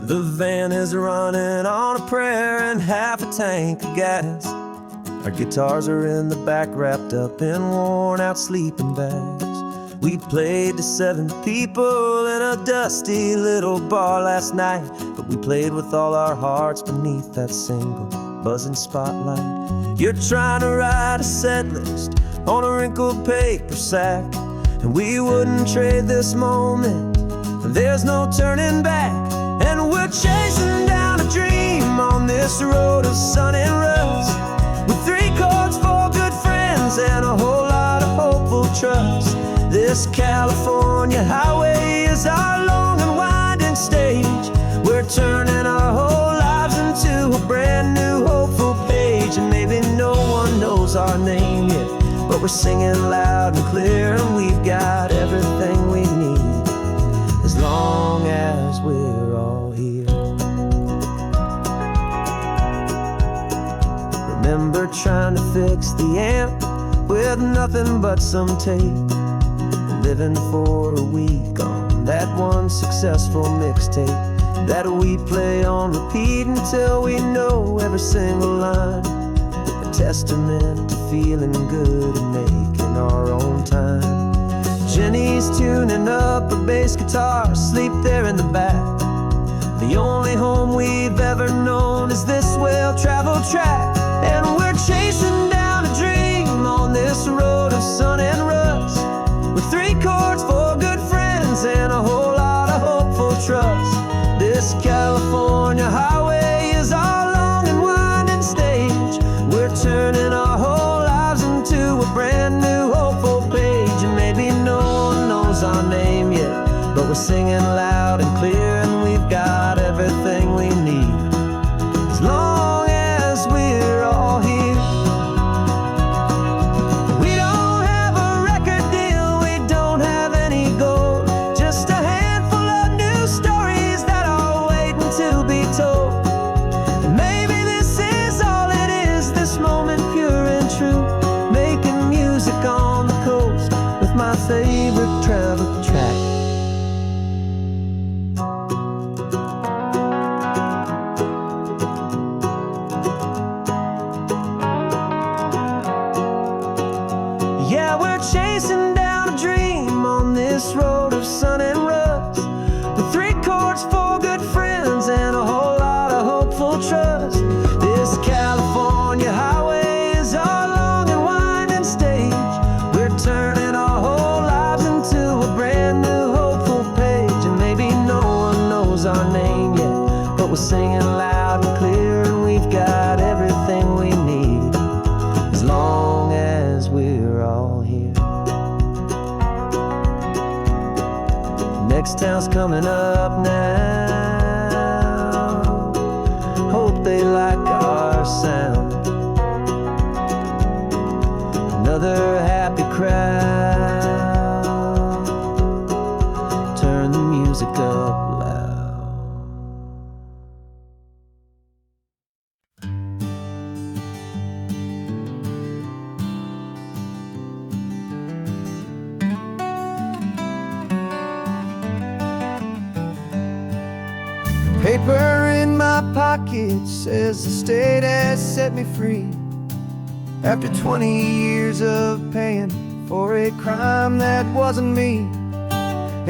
The van is running on a prayer and half a tank of gas. Our guitars are in the back, wrapped up in worn-out sleeping bags. We played to 7 people in a dusty little bar last night, but we played with all our hearts beneath that single buzzing spotlight. You're trying to write a set list on a wrinkled paper sack, and we wouldn't trade this moment. There's no turning back, and we're chasing down a dream on this road of sun and rust, with 3 chords, 4 good friends, and a whole lot of hopeful trust. This California highway is our long and winding stage. We're turning our whole lives into a brand new hopeful page. And maybe no one knows our name yet, but we're singing loud and clear, and we've got everything we need, as long as we're all here. Remember trying to fix the amp with nothing but some tape, living for a week on that one successful mixtape that we play on repeat until we know every single line. A testament to feeling good and making our own time. Jenny's tuning up her bass guitar, asleep there in the back. The only home we've ever known is this well-traveled track, and we're chasing down a dream on this road of sun and rust, with 3 chords, 4 good friends, and a whole lot of hopeful trust. This California highway is our long and winding stage. We're turning our whole lives into a brand new hopeful page. And maybe no one knows our name yet, but we're singing loud and clear, and we've got everything we need, as long as we're all here. My favorite travel track. Yeah, we're chasing down a dream on this road of sun and rust, with 3 chords, 4 good friends, and a whole lot of hopeful trust. This California highway is our long and winding stage. We're turning our whole lives into a brand new hopeful page. And maybe no one knows our name yet, but we're singing loud and clear, and we've got everything we need, as long as we're all here. Next town's coming up now, hope they like our sound. Another happy crowd, turn the music up loud. Paper in my pocket says the state has set me free, after 20 years of paying for a crime that wasn't me.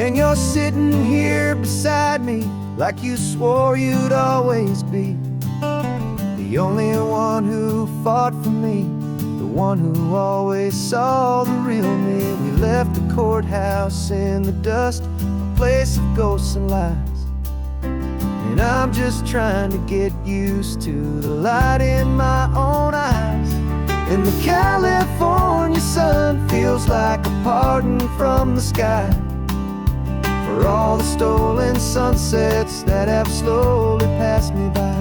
And you're sitting here beside me like you swore you'd always be, the only one who fought for me, the one who always saw the real me. We left the courthouse in the dust, a place of ghosts and lies, and I'm just trying to get used to the light in my own eyes. And the California sun feels like a pardon from the sky for all the stolen sunsets that have slowly passed me by.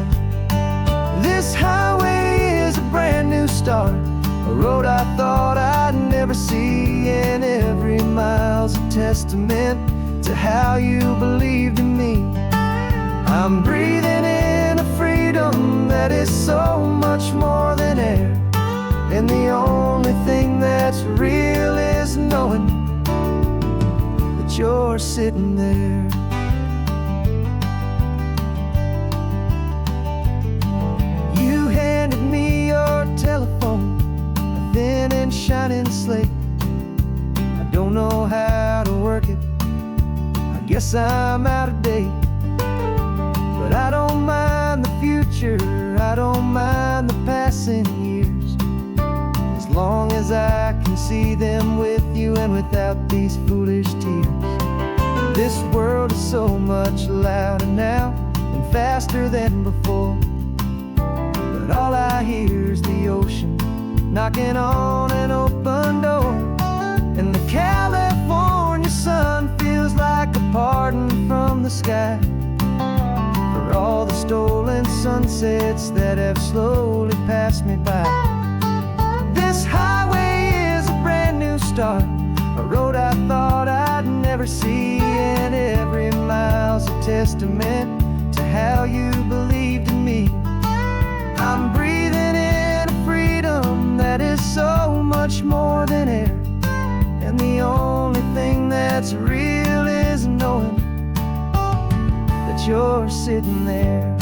This highway is a brand new start, a road I thought I'd never see, and every mile's a testament to how you believed in me. I'm breathing in a freedom that is so much more than air, and the only thing that's real is knowing that you're sitting there. guess I'm out of date. But I don't mind the future, I don't mind the passing years, as long as I can see them with you and without these foolish tears. This world is so much louder now and faster than before, but all I hear is the ocean knocking on an open door. And the California sun feels like a pardon from the sky for all the stolen sunsets that have slowly passed me by. This highway is a brand new start, a road I thought I'd never see, and every mile's a testament to how you believed in me. I'm breathing in a freedom that is so much more than air, and the only thing that's real is knowing that you're sitting there.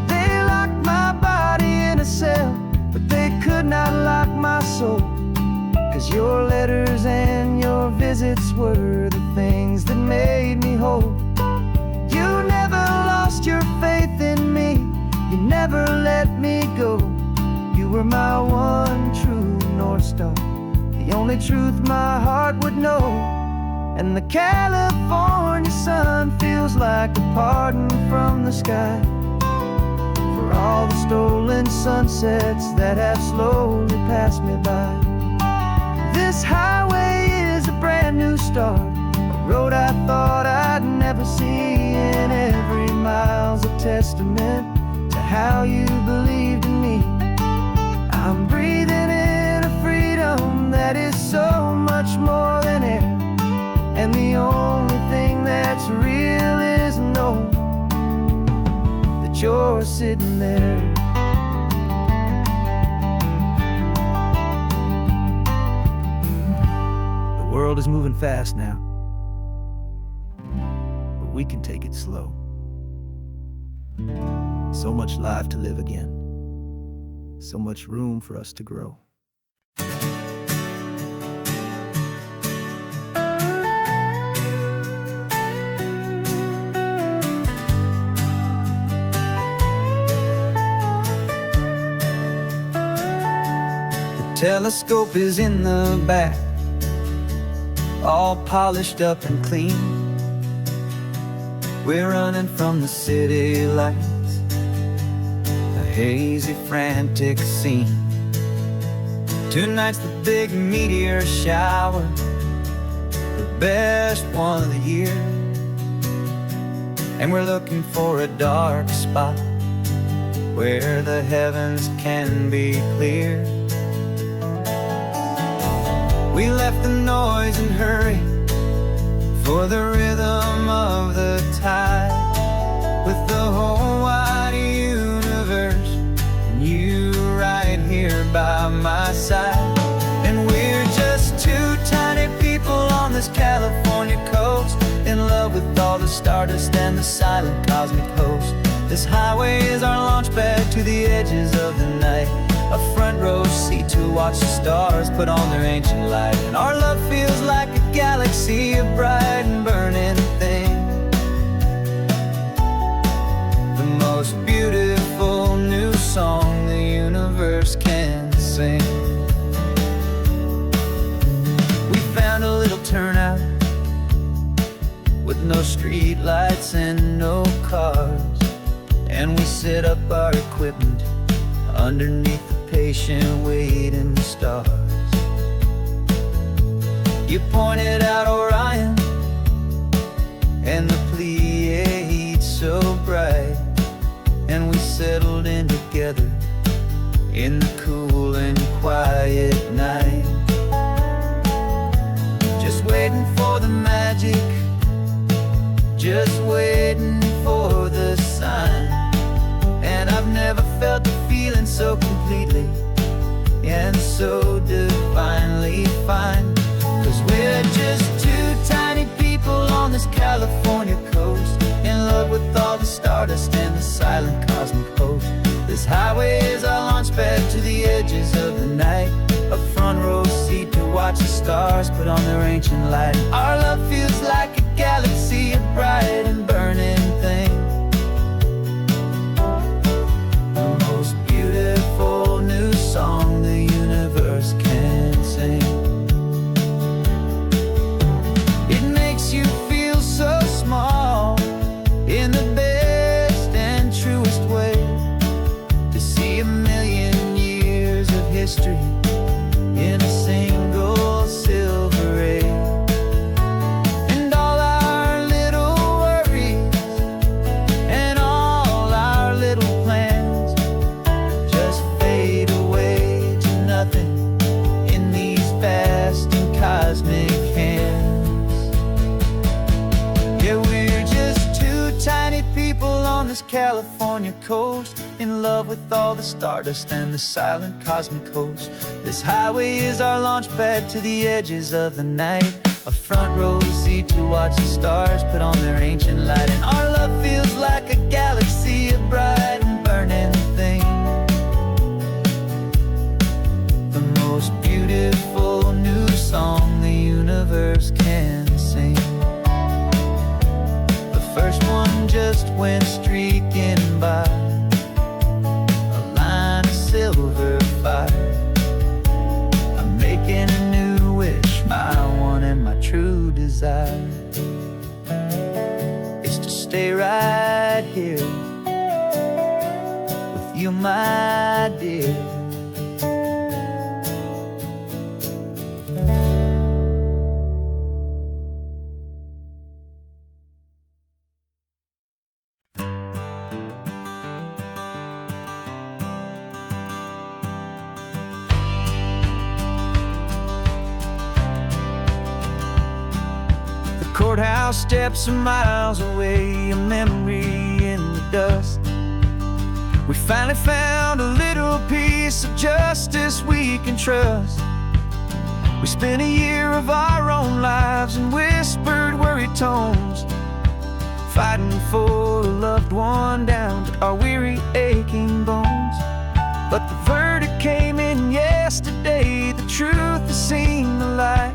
They locked my body in a cell, but they could not lock my soul, 'cause your letters and your visits were the things that made me whole. You never lost your faith in me, you never let me go. You were my one true North Star, the only truth my heart would know. And the California sun feels like a pardon from the sky for all the stolen sunsets that have slowly passed me by. This highway is a brand new start, a road I thought I'd never see, and every mile's a testament to how you believed in me. I'm breathing in a freedom that is so much more than air, and the only thing that's real is knowing that you're sitting there. The world is moving fast now, but we can take it slow. So much life to live again, so much room for us to grow. The telescope is in the back, all polished up and clean. We're running from the city lights, a hazy, frantic scene. Tonight's the big meteor shower, the best one of the year, and we're looking for a dark spot where the heavens can be clear. We left the noise and hurry for the rhythm of the tide, with the whole wide universe and you right here by my side. And we're just two tiny people on this California coast, in love with all the stardust and the silent cosmic host. This highway is our launch pad to the edges of the night, a front row seat to watch the stars put on their ancient light. And our love feels like a galaxy, a bright and burning thing, the most beautiful new song the universe can sing. We found a little turnout with no street lights and no cars, and we set up our equipment underneath the patient waiting stars. You pointed out Orion and the Pleiades so bright, and we settled in together in the cool and quiet night, just waiting for the magic, just waiting for the sign. And I've never felt the feeling so completely and so divinely fine, 'cause we're just two tiny people on this California coast, in love with all the stardust and the silent cosmic host. This highway is our launch pad to the edges of the night, a front row seat to watch watch the stars put on their ancient light. Our love feels like a galaxy of bright and burning things. The most beautiful new song the universe can sing. It makes you feel so small in the best and truest way, to see a million years of history in a single silver ray. And all our little worries and all our little plans just fade away to nothing in these vast and cosmic hands. Yeah, we're just two tiny people on this California coast, in love with all the stardust and the silent cosmic host. This highway is our launch pad to the edges of the night, a front row seat to watch the stars put on their ancient light. And our love feels like a galaxy of bright and burning things. The most beautiful new song the universe can sing. The first one just went streaking by, a line of silver fire. I'm making a new wish, my one and my true desire is to stay right here with you, my dear. Courthouse steps are miles away, a memory in the dust. We finally found a little piece of justice we can trust. We spent a year of our own lives in whispered, worried tones, fighting for a loved one down to our weary, aching bones. But the verdict came in yesterday, the truth has seen the light.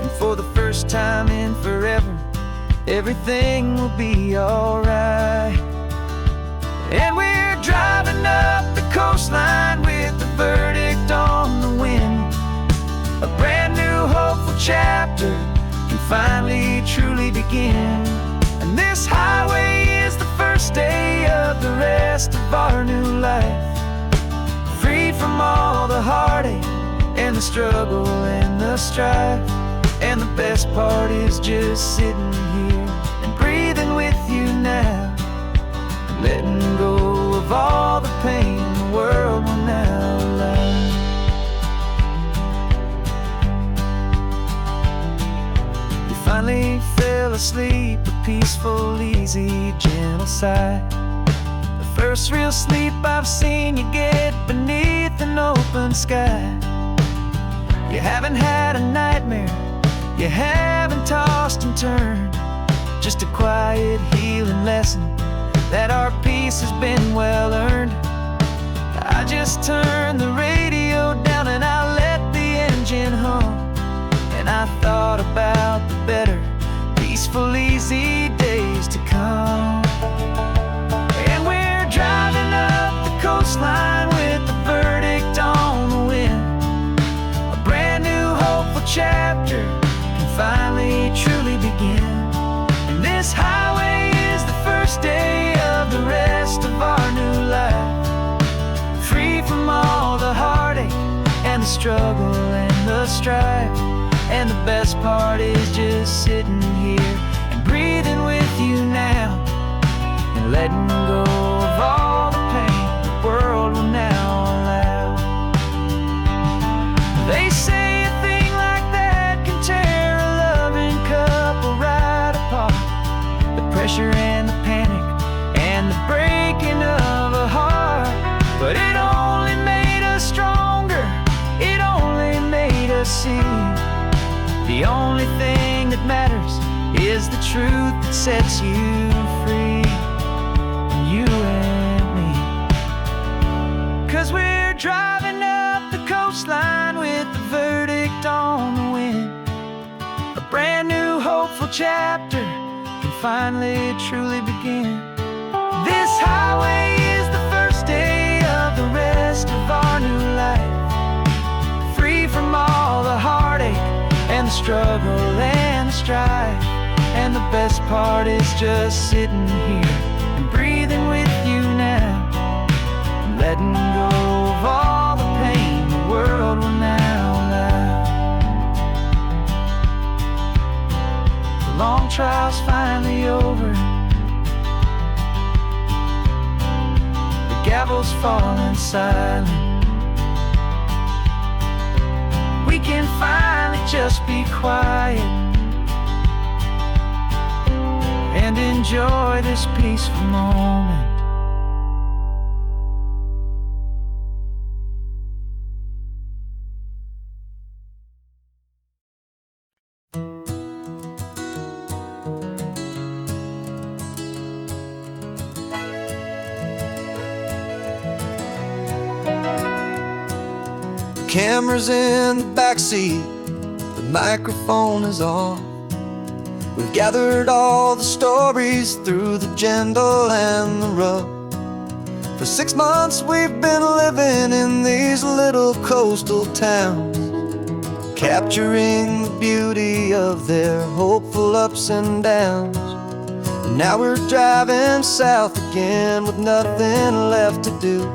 And for the first time in forever, everything will be alright. And we're driving up the coastline with the verdict on the wind. A brand new hopeful chapter can finally truly begin. And this highway is the first day of the rest of our new life, freed from all the heartache and the struggle and the strife. And the best part is just sitting here and breathing with you now, letting go of all the pain the world will now allow. You finally fell asleep, a peaceful, easy, gentle sigh. The first real sleep I've seen you get beneath an open sky. You haven't had a nightmare, you haven't tossed and turned, just a quiet healing lesson that our peace has been well earned. I just turned the radio down and I let the engine hum, and I thought about the better, peaceful, easy days to come. And we're driving up the coastline with the verdict on the wind. A brand new hopeful chapter finally truly begin. And this highway is the first day of the rest of our new life, free from all the heartache and the struggle and the strife. And the best part is just sitting here and breathing with you now, and letting go of all the pain the world will now allow. They say pressure and the panic and the breaking of a heart, but it only made us stronger, it only made us see the only thing that matters is the truth that sets you free, you and me. 'Cause we're driving up the coastline with the verdict on the beautiful chapter can finally truly begin. This highway is the first day of the rest of our new life, free from all the heartache and the struggle and the strife. And the best part is just sitting here and breathing with you now, and letting go of all the pain the world will now allow. The long trial's finally over, the gavel's falling silent. We can finally just be quiet and enjoy this peaceful moment. Camera's in the backseat, the microphone is on. We've gathered all the stories through the gentle and the rough. For 6 months we've been living in these little coastal towns, capturing the beauty of their hopeful ups and downs. And now we're driving south again with nothing left to do.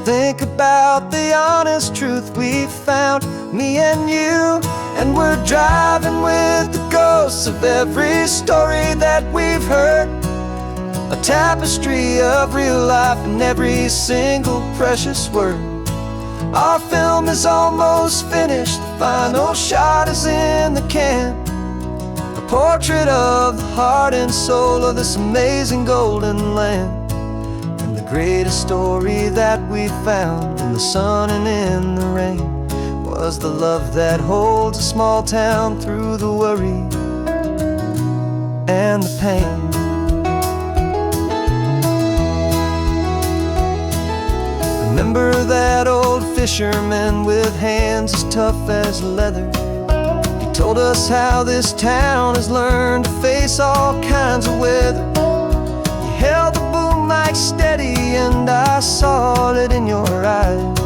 Think about the honest truth we found, me and you. And we're driving with the ghosts of every story that we've heard, a tapestry of real life and every single precious word. Our film is almost finished, the final shot is in the can, a portrait of the heart and soul of this amazing golden land. The greatest story that we found in the sun and in the rain was the love that holds a small town through the worry and the pain. Remember that old fisherman with hands as tough as leather? He told us how this town has learned to face all kinds of weather. He held the boom mic steady and I saw it in your eyes.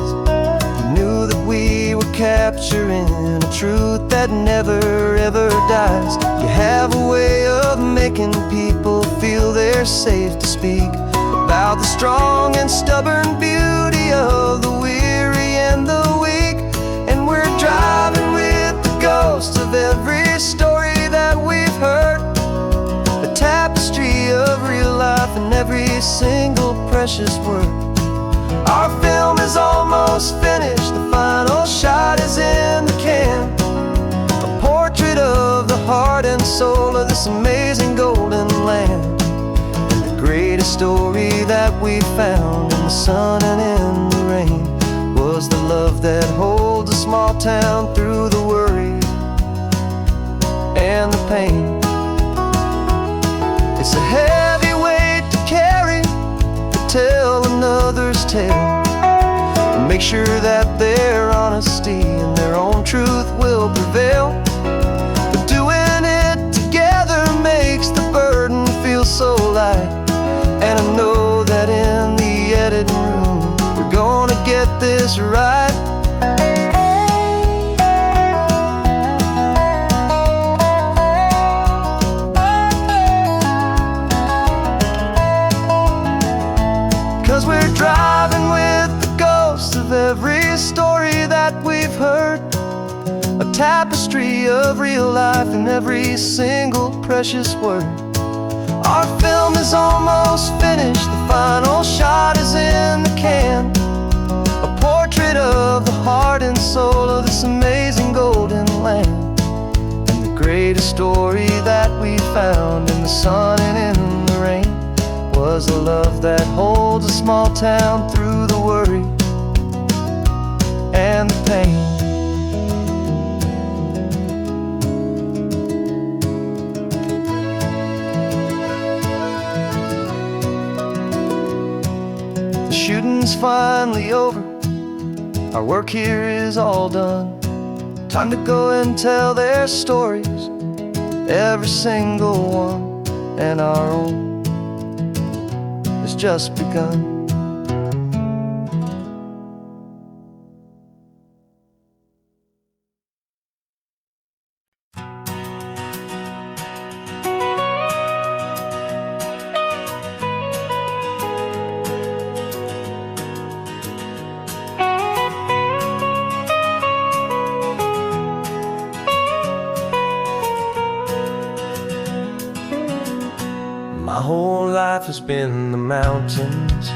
You knew that we were capturing a truth that never ever dies. You have a way of making people feel they're safe to speak about the strong and stubborn beauty of the weary and the weak. And we're driving with the ghosts of every story that we've heard, a tapestry of real life and every single precious word. Our film is almost finished, the final shot is in the can, a portrait of the heart and soul of this amazing golden land. And the greatest story that we found in the sun and in the rain was the love that holds a small town through the worry and the pain. It's a heavy weight to carry, to tell another's tale, and make sure that their honesty and their own truth will prevail. But doing it together makes the burden feel so light. And I know that in the editing room we're gonna get this right. 'Cause we're driving with the ghosts of every story that we've heard, a tapestry of real life and every single precious word. Our film is almost finished, the final shot is in the can, a portrait of the heart and soul of this amazing golden land. And the greatest story that we found in the sun and in the rain was a love that holds a small town through the worry and the pain. The shooting's finally over, our work here is all done. Time to go and tell their stories every single one, and our own has just begun. My whole life has been the mountains,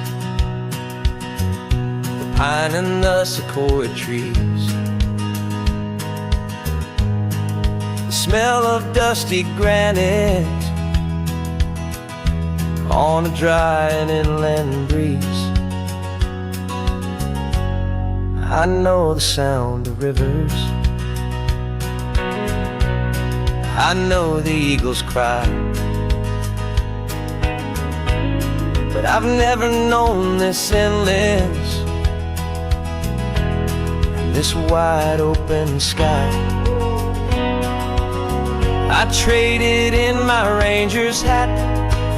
the pine and the sequoia trees, the smell of dusty granite on a dry and inland breeze. I know the sound of rivers, I know the eagles cry, but I've never known this endless, this wide open sky. I traded in my ranger's hat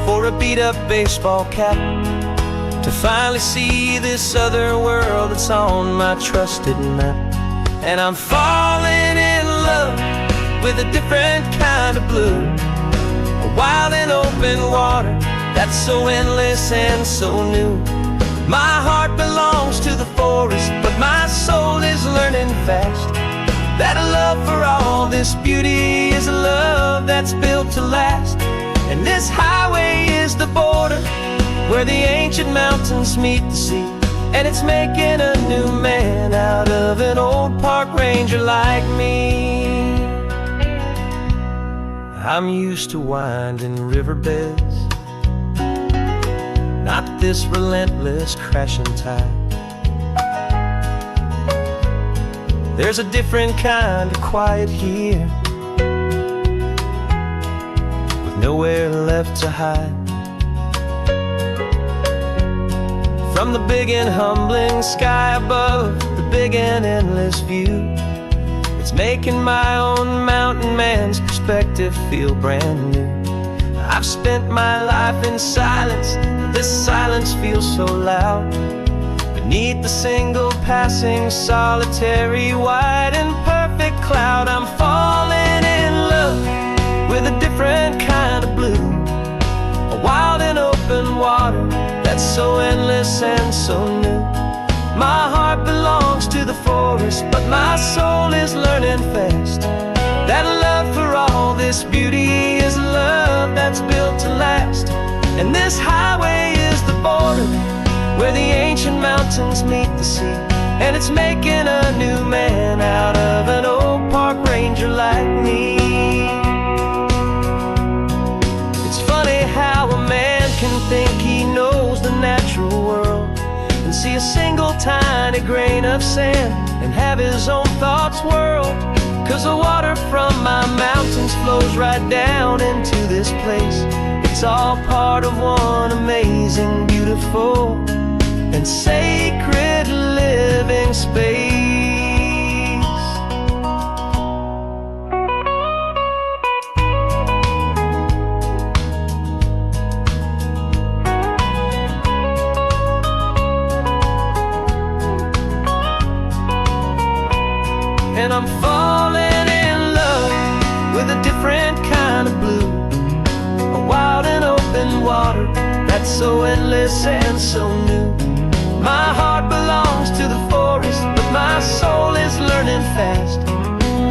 for a beat-up baseball cap to finally see this other world that's on my trusted map. And I'm falling in love with a different kind of blue, a wild and open water that's so endless and so new. My heart belongs to the forest, but my soul is learning fast that a love for all this beauty is a love that's built to last. And this highway is the border where the ancient mountains meet the sea, and it's making a new man out of an old park ranger like me. I'm used to winding riverbeds, not this relentless crashing tide. There's a different kind of quiet here, with nowhere left to hide. From the big and humbling sky above, the big and endless view, it's making my own mountain man's perspective feel brand new. I've spent my life in silence, this silence feels so loud. Beneath the single passing solitary white and perfect cloud, I'm falling in love with a different kind of blue, a wild and open water that's so endless and so new. My heart belongs to the forest, but my soul is learning fast that a love for all this beauty is a love that's built to last. And this highway is the border where the ancient mountains meet the sea, and it's making a new man out of an old park ranger like me. It's funny how a man can think he knows the natural world and see a single tiny grain of sand and have his own thoughts whirled. 'Cause the water from my mountains flows right down into this place. It's all part of one amazing, beautiful, and sacred living space. And I'm falling in love with a different kind of blue, a wild and open water that's so endless and so new. My heart belongs to the forest, but my soul is learning fast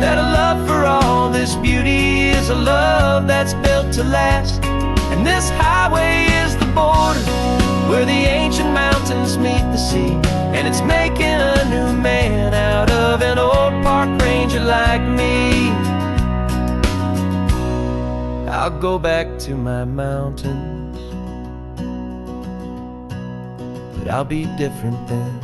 that a love for all this beauty is a love that's built to last. And this highway is the border where the ancient mountains meet the sea, and it's making a new man out of an old park ranger like me. I'll go back to my mountains, but I'll be different then,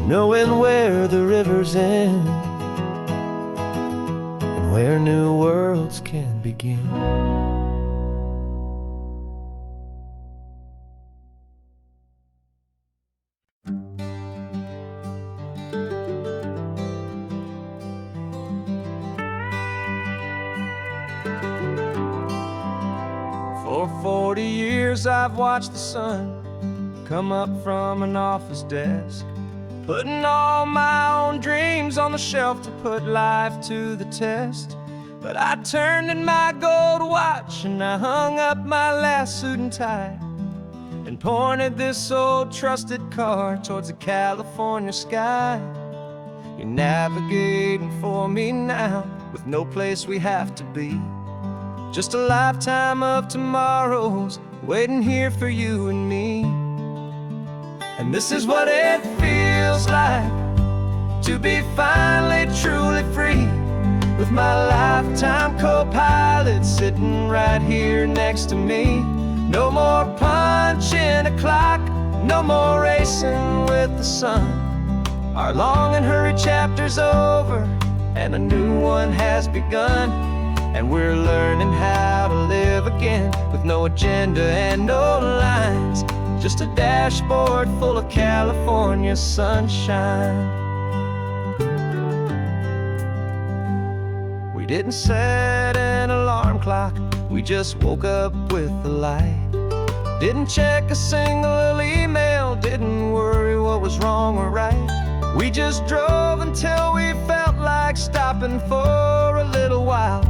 knowing where the rivers end and where new worlds can begin. 40 years I've watched the sun come up from an office desk, putting all my own dreams on the shelf to put life to the test. But I turned in my gold watch and I hung up my last suit and tie and pointed this old trusted car towards the California sky. You're navigating for me now with no place we have to be, just a lifetime of tomorrows waiting here for you and me. And this is what it feels like to be finally truly free, with my lifetime co-pilot sitting right here next to me. No more punching a clock, no more racing with the sun. Our long and hurried chapter's over and a new one has begun. And we're learning how to live again with no agenda and no lines, just a dashboard full of California sunshine. We didn't set an alarm clock, we just woke up with the light. Didn't check a single email, didn't worry what was wrong or right. We just drove until we felt like stopping for a little while.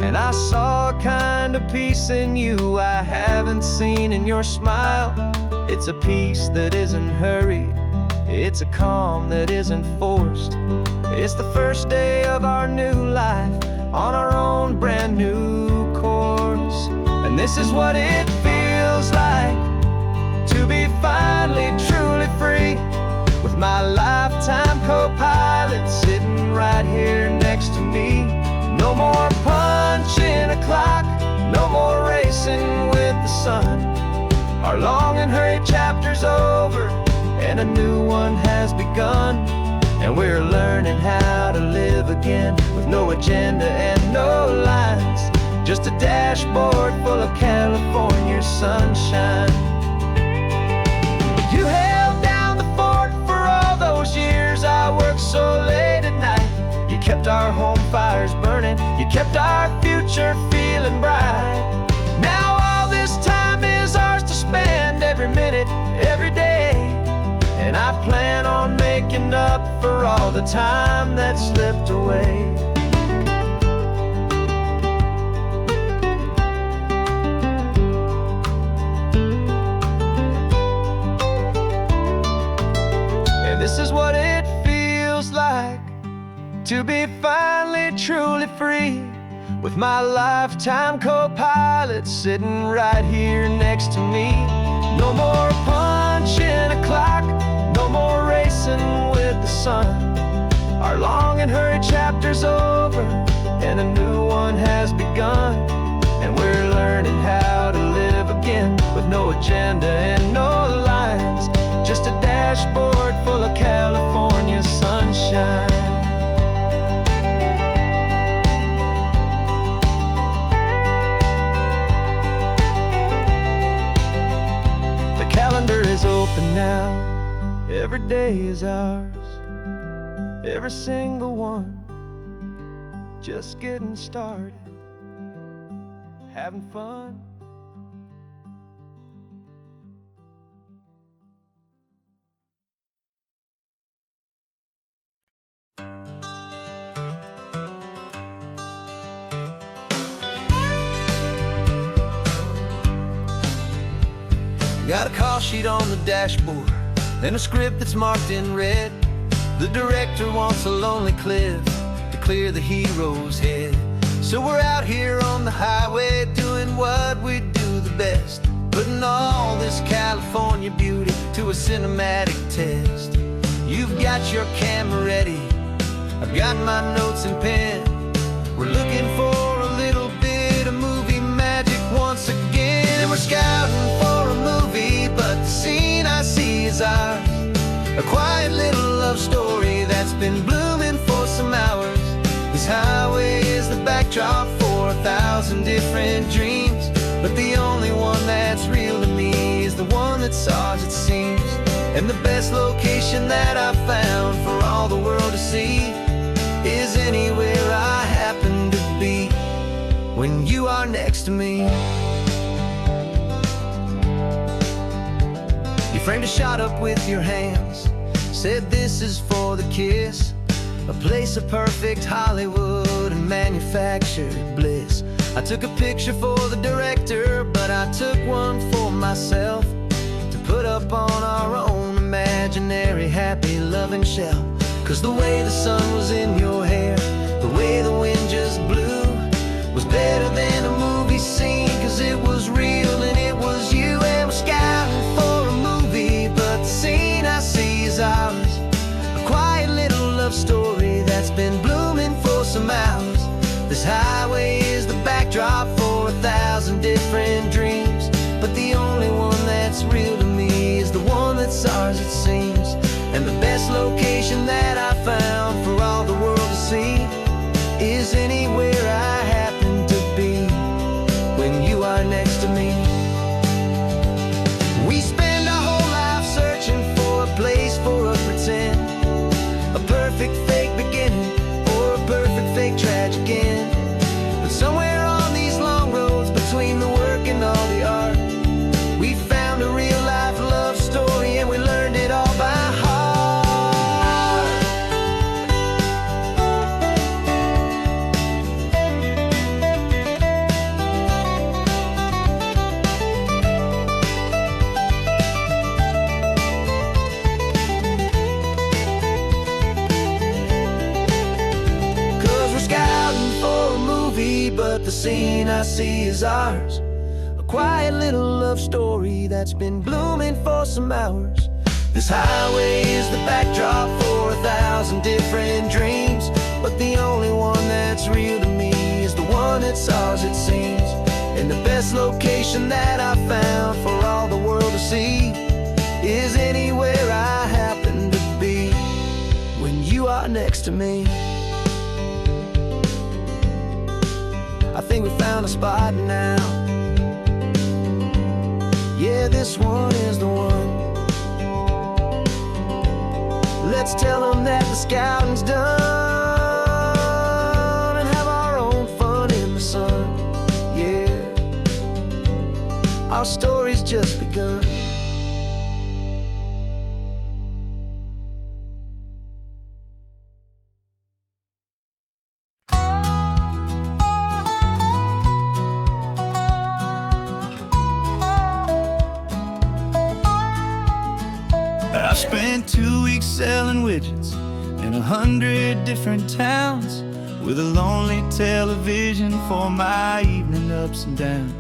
And I saw a kind of peace in you I haven't seen in your smile. It's a peace that isn't hurried, it's a calm that isn't forced. It's the first day of our new life on our own brand new course. And this is what it feels like to be finally truly free, with my lifetime co-pilot sitting right here next to me. No more punching a clock, no more racing with the sun. Our long and hurried chapter's over and a new one has begun. And we're learning how to live again with no agenda and no lines, just a dashboard full of California sunshine. You held down the fort for all those years I worked so late at night. You kept our home fires burning, you kept our future feeling bright. Now all this time is ours to spend, every minute, every day. And I plan on making up for all the time that slipped away. And this is what it feels like to be finally truly free, with my lifetime co-pilot sitting right here next to me. No more punching a clock, no more racing with the sun. Our long and hurried chapter's over and a new one has begun. And we're learning how to live again with no agenda and no lines, just a dashboard full of California sunshine. The calendar is open now, every day is ours, every single one, just getting started, having fun. Got a call sheet on the dashboard and a script that's marked in red. The director wants a lonely cliff to clear the hero's head. So we're out here on the highway doing what we do the best, putting all this California beauty to a cinematic test. You've got your camera ready, I've got my notes and pen. We're looking for a little bit of movie magic once again. And we're scouting for a movie, but the scene I see is ours, a quiet little love story that's been blooming for some hours. This highway is the backdrop for 1,000 different dreams, but the only one that's real to me is the one that's ours, it seems. And the best location that I've found for all the world to see is anywhere I happen to be when you are next to me. framed a shot up with your hands, said this is for the kiss, a place of perfect Hollywood and manufactured bliss. I took a picture for the director, but I took one for myself to put up on our own imaginary happy loving shelf. 'Cause the way the sun was in your hair, the way the wind just blew, was better than a movie scene. 'Cause it was real and it was you, and we're scouting for a movie, but the scene I see is ours. A quiet little love story that's been blooming for some hours. This highway is the backdrop for 1,000 different dreams, but the only one that's real to me is the one that's ours, it seems. And the best location that I found for all the world to see is anywhere I happen to be when you are next to me. We spend our whole life searching for a place for a pretend, a perfect fake beginning or a perfect fake tragic end. But somewhere on these long roads between the work and all the art, we found a real life love story, and we learned it all by heart. 'Cause we're scouting for a movie, but the scene I see is ours. A quiet little love story that's been blooming for some hours. This highway is the backdrop for 1,000 different dreams, but the only one that's real to me is the one that's ours, it seems. And the best location that I found for all the world to see is anywhere I happen to be when you are next to me. I think we found a spot now. Yeah, this one is the one. Let's tell them that the scouting's done and have our own fun in the sun. Yeah, our story's just begun. I spent 2 weeks selling widgets in 100 different towns, with a lonely television for my evening ups and downs.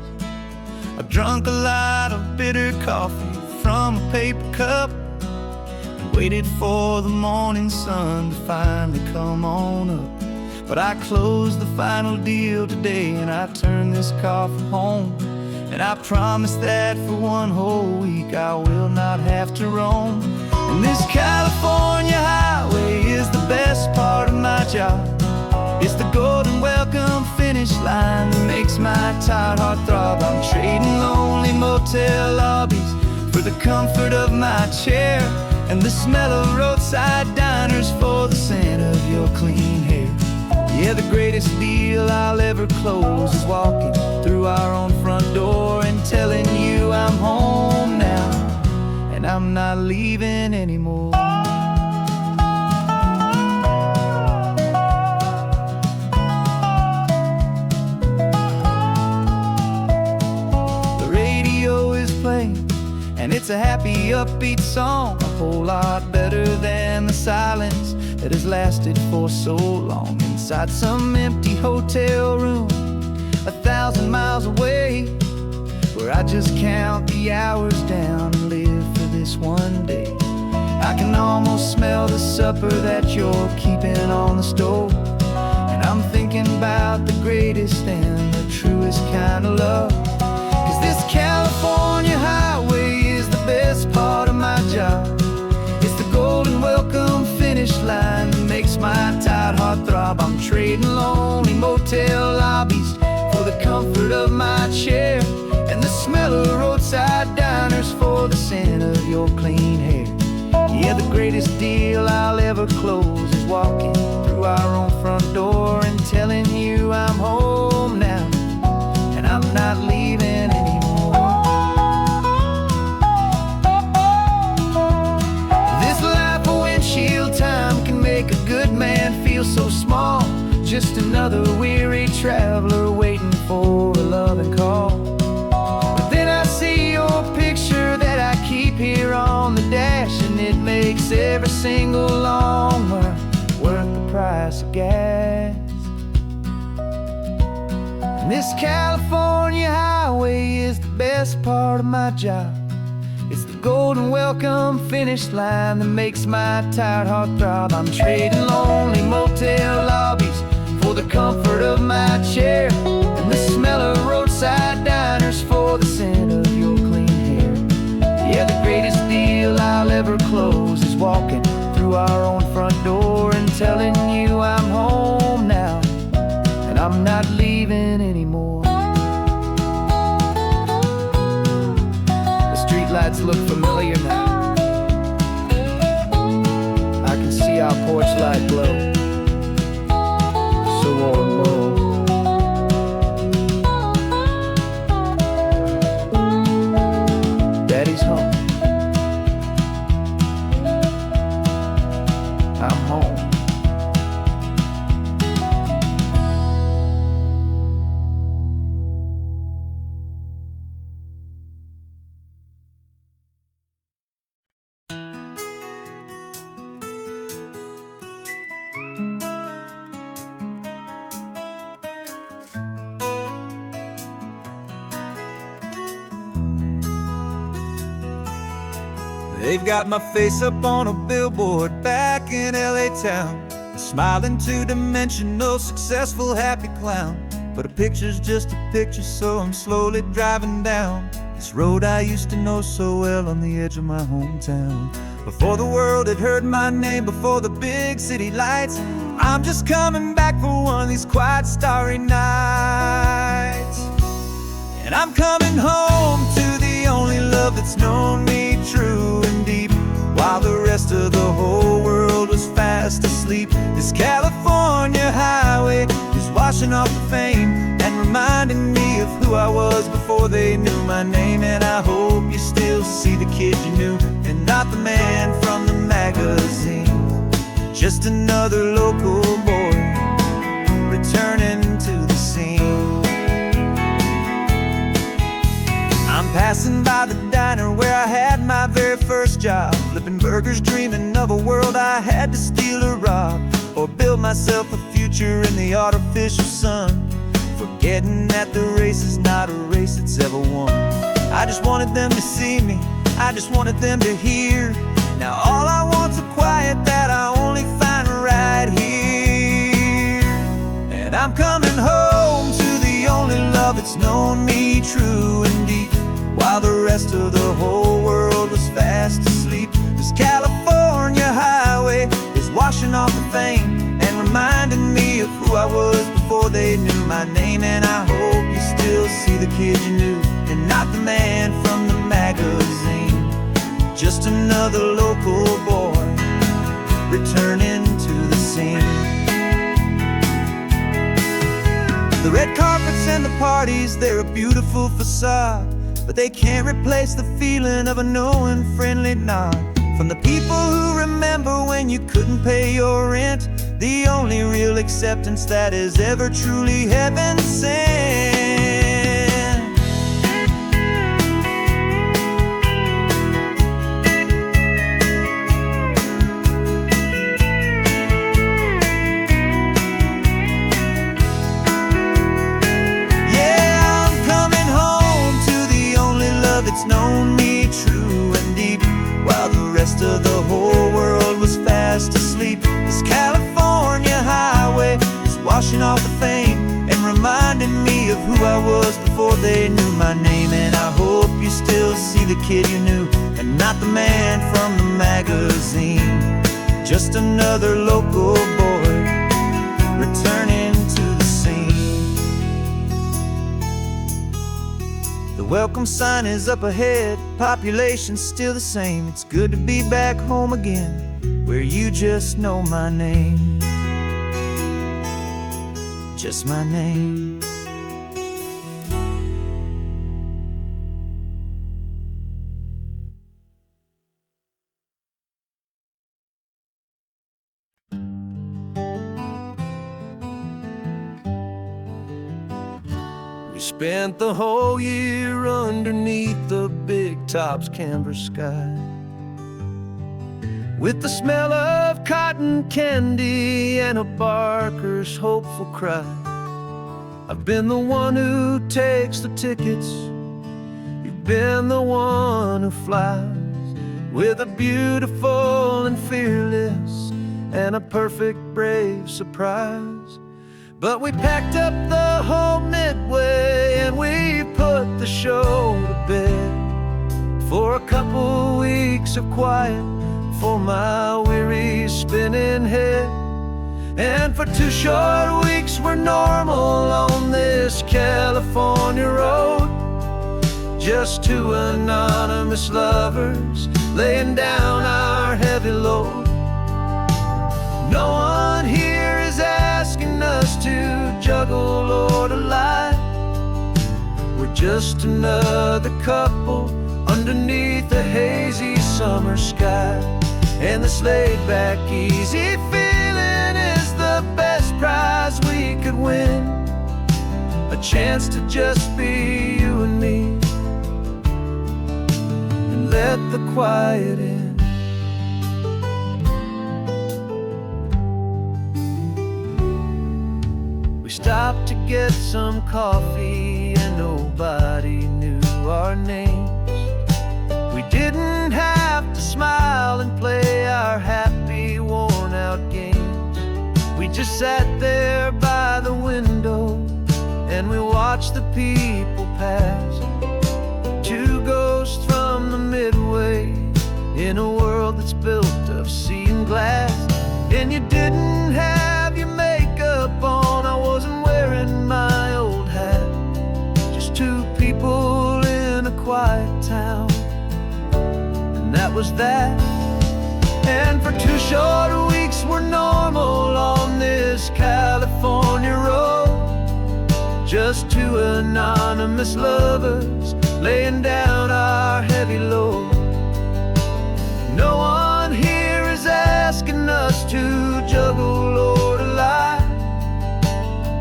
I drunk a lot of bitter coffee from a paper cup and waited for the morning sun to finally come on up. But I closed the final deal today, and I turned this coffee home. And I promise that for one whole week I will not have to roam. And this California highway is the best part of my job. It's the golden welcome finish line that makes my tired heart throb. I'm trading lonely motel lobbies for the comfort of my chair, and the smell of roadside diners for the scent of your clean hair. Yeah, the greatest deal I'll ever close is walking through our own front door and telling you I'm home now, and I'm not leaving anymore. The radio is playing, and it's a happy, upbeat song, a whole lot better than the silence that has lasted for so long inside some empty hotel room 1,000 miles away, where I just count the hours down and live for this one day. I can almost smell the supper that you're keeping on the stove, and I'm thinking about the greatest and the truest kind of love. 'Cause this California highway is the best part of my job. It's the golden welcome finish line that makes my tired heart throb. I'm trading lonely motel lobbies for the comfort of my chair, and the smell of roadside diners for the scent of your clean hair. Yeah, the greatest deal I'll ever close is walking through our own front door and telling you I'm home now, and I'm not leaving anymore. just another weary traveler waiting for a loving call. But then I see your picture that I keep here on the dash, and it makes every single long mile worth the price of gas. And this California highway is the best part of my job. It's the golden welcome finish line that makes my tired heart throb. I'm trading lonely motel lobbies for the comfort of my chair, and the smell of roadside diners for the scent of your clean hair. Yeah, the greatest deal I'll ever close is walking through our own front door and telling you I'm home now, and I'm not leaving anymore. The streetlights look familiar now. I can see our porch light glow, so warm, bold. Daddy's home. I'm home. They've got my face up on a billboard back in LA town, a smiling two-dimensional, successful, happy clown. But a picture's just a picture, so I'm slowly driving down this road I used to know so well on the edge of my hometown. Before the world had heard my name, before the big city lights, I'm just coming back for one of these quiet, starry nights. And I'm coming home to the only love that's known me true and deep, while the rest of the whole world was fast asleep. This California highway is washing off the fame and reminding me of who I was before they knew my name. And I hope you still see the kid you knew, and not the man from the magazine. Just another local boy returning to the scene. I'm passing by the diner where I had my very first job, flipping burgers, dreaming of a world I had to steal or rob, or build myself a future in the artificial sun, forgetting that the race is not a race that's ever won. I just wanted them to see me, I just wanted them to hear. Now all I want's a quiet that I only find right here. And I'm coming home to the only love that's known me true and deep, while the rest of the whole world was fast asleep. This California highway is washing off the fame and reminding me of who I was before they knew my name. And I hope you still see the kid you knew, and not the man from the magazine. Just another local boy returning to the scene. The red carpets and the parties, they're a beautiful facade, but they can't replace the feeling of a knowing, friendly nod from the people who remember when you couldn't pay your rent. The only real acceptance that is ever truly heaven sent. Yeah, I'm coming home to the only love that's known me true and deep, while the rest of the whole world was fast asleep. This California highway is washing off the fame and reminding me of who I was before they knew my name. And I hope you still see the kid you knew, and not the man from the magazine. Just another local boy returning to the scene. The welcome sign is up ahead, population's still the same. It's good to be back home again, where you just know my name. Just my name. spent the whole year underneath the big top's canvas sky, with the smell of cotton candy and a barker's hopeful cry. I've been the one who takes the tickets, you've been the one who flies, with a beautiful and fearless and a perfect brave surprise. But we packed up the whole Midway and we put the show to bed, for a couple weeks of quiet for my weary spinning head. And for 2 short weeks we're normal on this California road, just 2 anonymous lovers laying down our heavy load. No one here is asking us to juggle or to lie. We're just another couple underneath a hazy summer sky. And this laid-back, easy feeling is the best prize we could win, a chance to just be you and me, and let the quiet in. We stopped to get some coffee and nobody knew our names. We didn't have to smile and play our happy, worn-out games. We just sat there by the window and we watched the people pass, 2 ghosts from the Midway in a world that's built of sea and glass. And you didn't have your makeup on, I wasn't wearing my old hat, just 2 people in a quiet town, and that was that. And for 2 short weeks we're normal on this California road, just 2 anonymous lovers laying down our heavy load. No one here is asking us to juggle or to lie.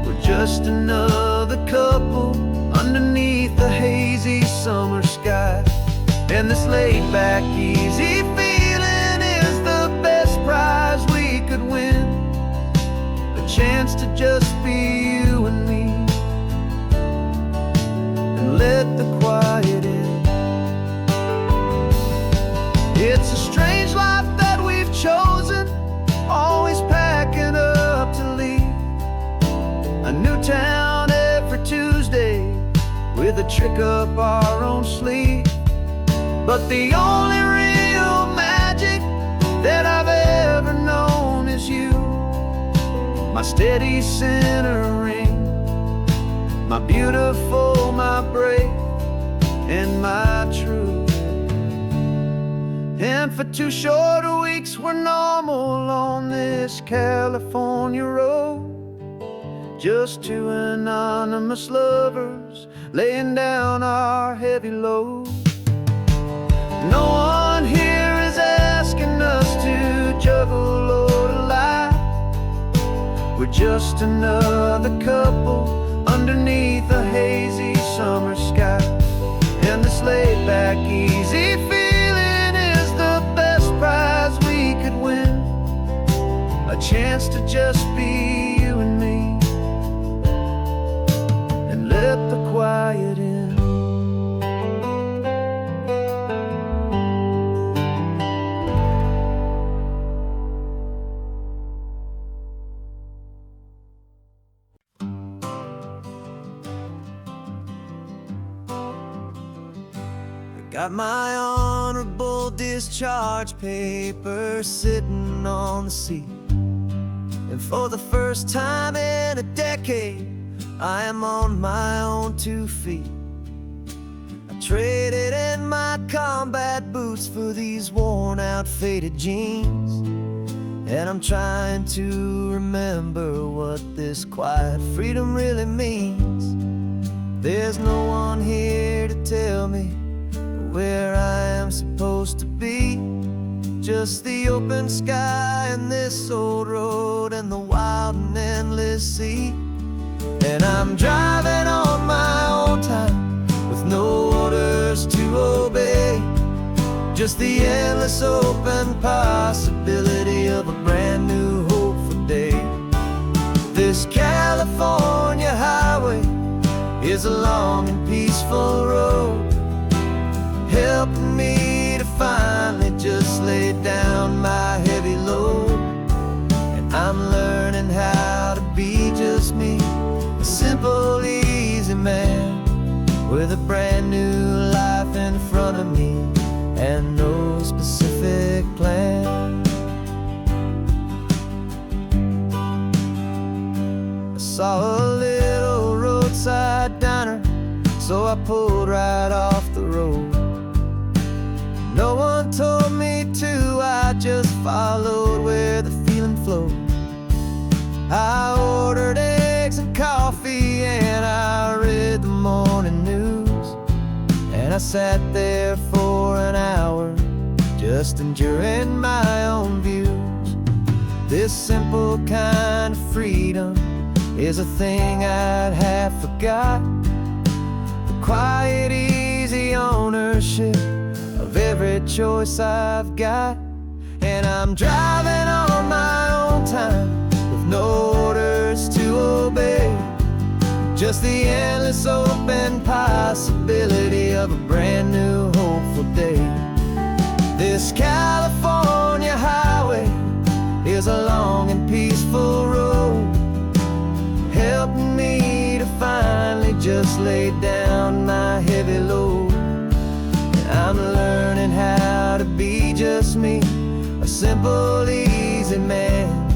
We're just another couple underneath the hazy summer sky. And this laid-back, easy feeling is the best prize we could win, a chance to just be you and me, and let the quiet in. It's a strange life that we've chosen, always packing up to leave a new town every Tuesday with a trick up our own sleeve. But the only real magic that I've ever known is you, my steady centering, my beautiful, my brave, and my true. And for 2 short weeks we're normal on this California road, just 2 anonymous lovers laying down our heavy load. No one here is asking us to juggle or to lie. We're just another couple underneath a hazy summer sky. And this laid-back, easy feeling is the best prize we could win, a chance to just be you and me, and let the quiet in. Got my honorable discharge paper sitting on the seat, and for the first time in a decade I am on my own 2 feet. I traded in my combat boots for these worn out faded jeans, and I'm trying to remember what this quiet freedom really means. There's no one here to tell me where I am supposed to be, just the open sky and this old road and the wild and endless sea. And I'm driving on my own Just the endless open possibility of a brand new hopeful day. This California highway is a long and peaceful road, helping me to finally just lay down my heavy load. And I'm learning how to be just me, a simple, easy man with a brand new life in front of me and no specific plan. I saw a little roadside diner, so I pulled right off the road. No one told me to, I just followed where the feeling flowed. I ordered eggs and coffee and I read the morning news, and I sat there for an hour just enjoying my own views. This simple kind of freedom is a thing I'd have forgot. The quiet, easy ownership of every choice I've got. And I'm driving on my own time with no orders to obey, just the endless open possibility of a brand new hopeful day. This California highway is a long and peaceful road, helping me to finally just lay down my heavy load. And I'm learning how to be just me, a simple, easy man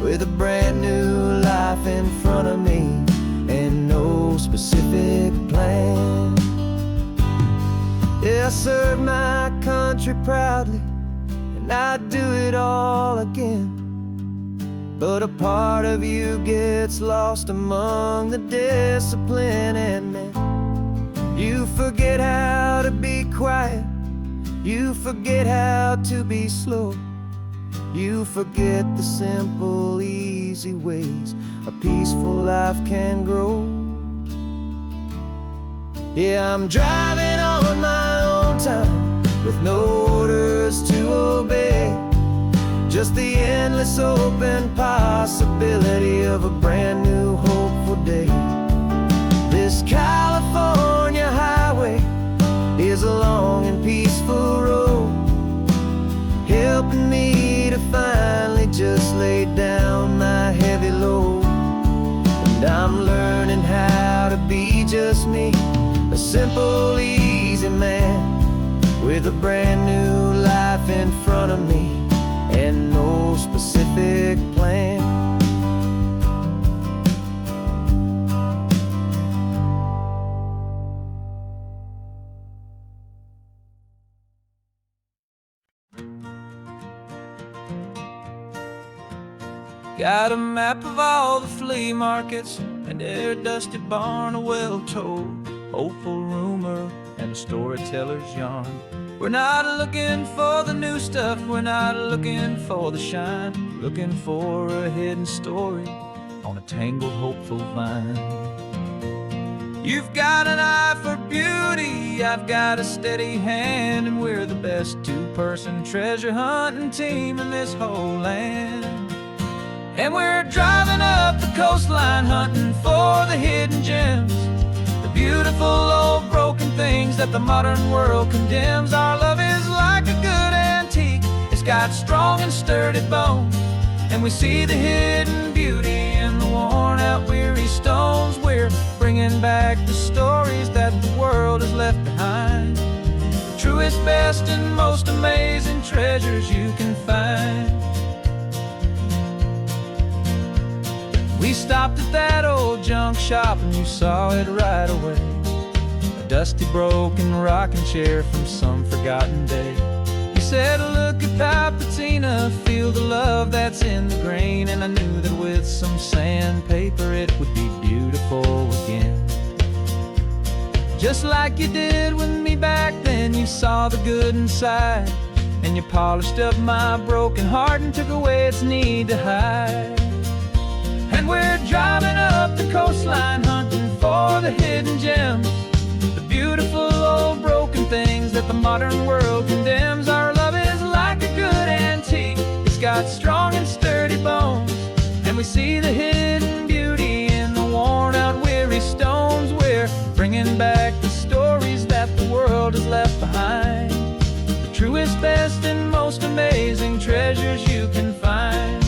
with a brand new life in front of me and no specific plan. Yeah, I serve my country proudly, and I'd do it all again. But a part of you gets lost among the discipline and men. You forget how to be quiet, you forget how to be slow, you forget the simple, easy ways a peaceful life can grow. Yeah, I'm driving on my own time with no orders to obey, just the endless open possibility of a brand new hopeful day. This California highway is a long and peaceful road, helping me to finally just lay down my heavy load. And I'm learning how to be just me, a simple, easy man with a brand new life in front of me and no specific plan. Got a map of all the flea markets and their dusty barn, a well-told hopeful rumor and a storyteller's yarn. We're not looking for the new stuff, we're not looking for the shine, looking for a hidden story on a tangled hopeful vine. You've got an eye for beauty, I've got a steady hand, and we're the best two-person treasure hunting team in this whole land. And we're driving up the coastline hunting for the hidden gems, the beautiful old broken things that the modern world condemns. Our love is like a good antique, it's got strong and sturdy bones, and we see the hidden beauty in the worn out weary stones. We're bringing back the stories that the world has left behind, the truest, best, and most amazing treasures you can find. We stopped at that old junk shop and you saw it right away, a dusty broken rocking chair from some forgotten day. You said, look at that patina, feel the love that's in the grain, and I knew that with some sandpaper it would be beautiful again. Just like you did with me back then, you saw the good inside, and you polished up my broken heart and took away its need to hide. And we're driving up the coastline hunting for the hidden gems, the beautiful old broken things that the modern world condemns. we see the hidden beauty in the worn out, weary stones. We're bringing back the stories that the world has left behind, the truest, best, and most amazing treasures you can find.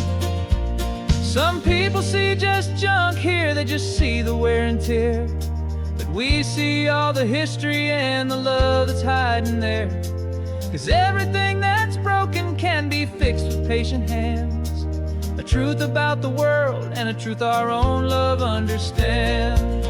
Some people see just junk here, they just see the wear and tear, but we see all the history and the love that's hiding there. 'Cause everything that's broken can be fixed with patient hands, a truth about the world and a truth our own love understands.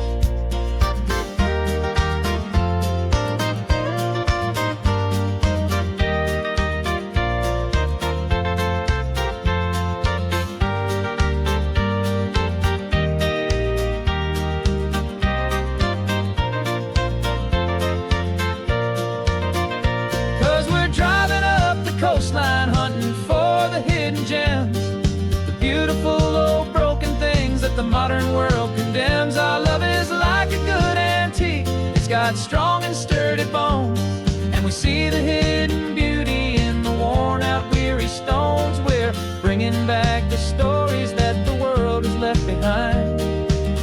'Cause we're driving up the coastline, hunting for the hidden gems, the beautiful old broken things that the modern world condemns. Our love is like a good antique, it's got strong and sturdy bones, and we see the hidden beauty in the worn out, weary stones. We're bringing back the stories that the world has left behind,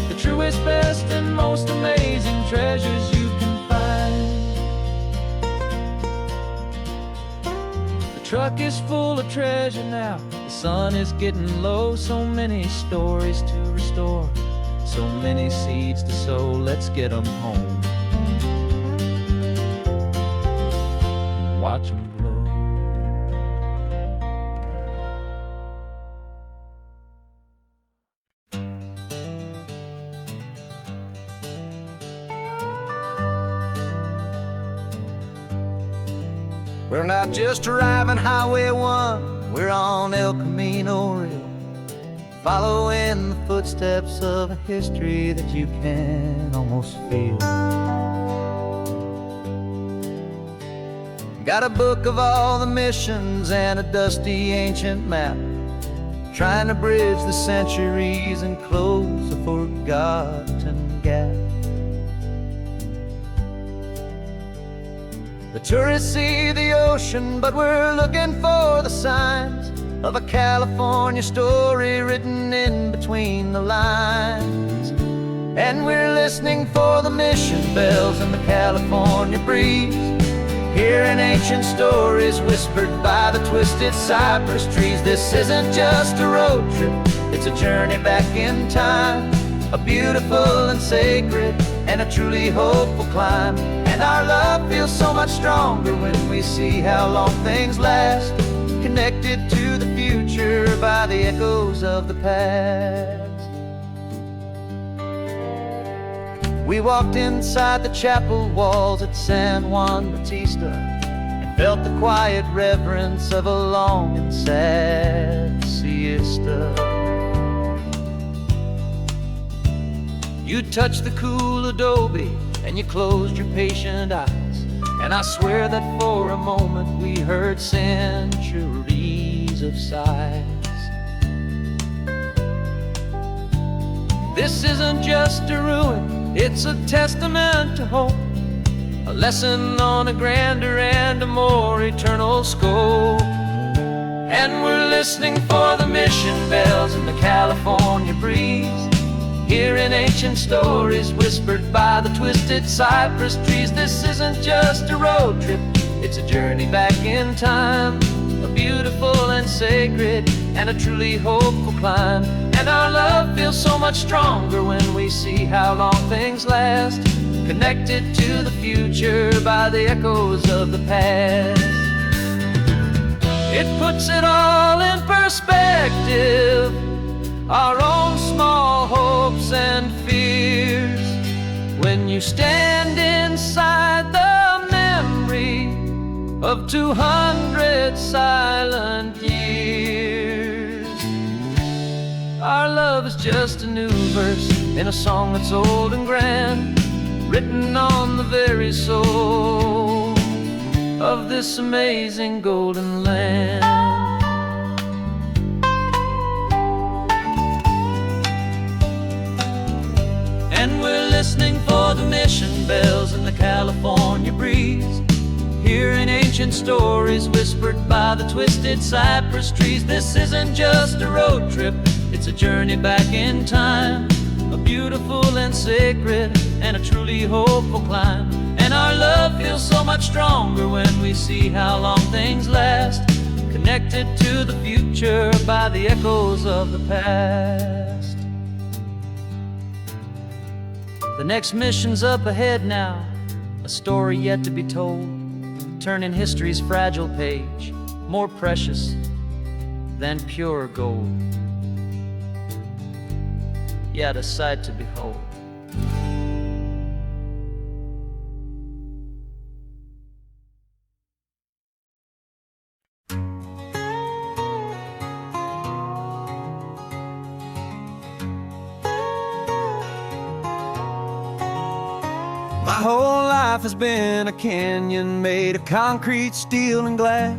the truest, best, and most amazing treasures you can find. The truck is full of treasure now, the sun is getting low. So many stories to restore, so many seeds to sow. Let's get them home, watch them blow. We're not just driving Highway 1, we're on El Camino Real, following the footsteps of a history that you can almost feel. Got a book of all the missions and a dusty ancient map, trying to bridge the centuries and close a forgotten gap. The tourists see the ocean, but we're looking for the signs of a California story written in between the lines. And we're listening for the mission bells in the California breeze, hearing ancient stories whispered by the twisted cypress trees. This isn't just a road trip, it's a journey back in time, a beautiful and sacred and a truly hopeful climb. And our love feels so much stronger when we see how long things last, connected to the future by the echoes of the past. We walked inside the chapel walls at San Juan Bautista and felt the quiet reverence of a long and sad siesta. You touched the cool adobe and you closed your patient eyes, and I swear that for a moment we heard centuries of sighs. This isn't just a ruin, it's a testament to hope, a lesson on a grander and a more eternal scope. And we're listening for the mission bells in the California breeze, hearing ancient stories whispered by the twisted cypress trees. This isn't just a road trip, it's a journey back in time, a beautiful and sacred and a truly hopeful climb. And our love feels so much stronger when we see how long things last, connected to the future by the echoes of the past. It puts it all in perspective, our own small hopes and fears, when you stand inside the memory of 200 silent years. Our love is just a new verse in a song that's old and grand, written on the very soul of this amazing golden land. And we're listening for the mission bells in the California breeze, hearing ancient stories whispered by the twisted cypress trees. This isn't just a road trip, It's a journey back in time, a beautiful and sacred and a truly hopeful climb. And our love feels so much stronger when we see how long things last, connected to the future by the echoes of the past. The next mission's up ahead now, a story yet to be told, turning history's fragile page more precious than pure gold. Yet a sight to behold. My whole life has been a canyon made of concrete, steel, and glass,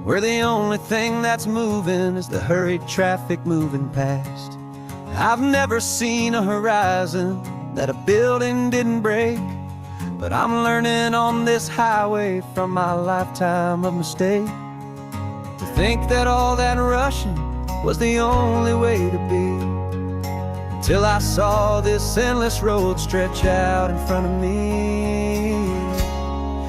where the only thing that's moving is the hurried traffic moving past. I've never seen a horizon that a building didn't break, but I'm learning on this highway from my lifetime of mistakes to think that all that rushing was the only way to be. Till I saw this endless road stretch out in front of me.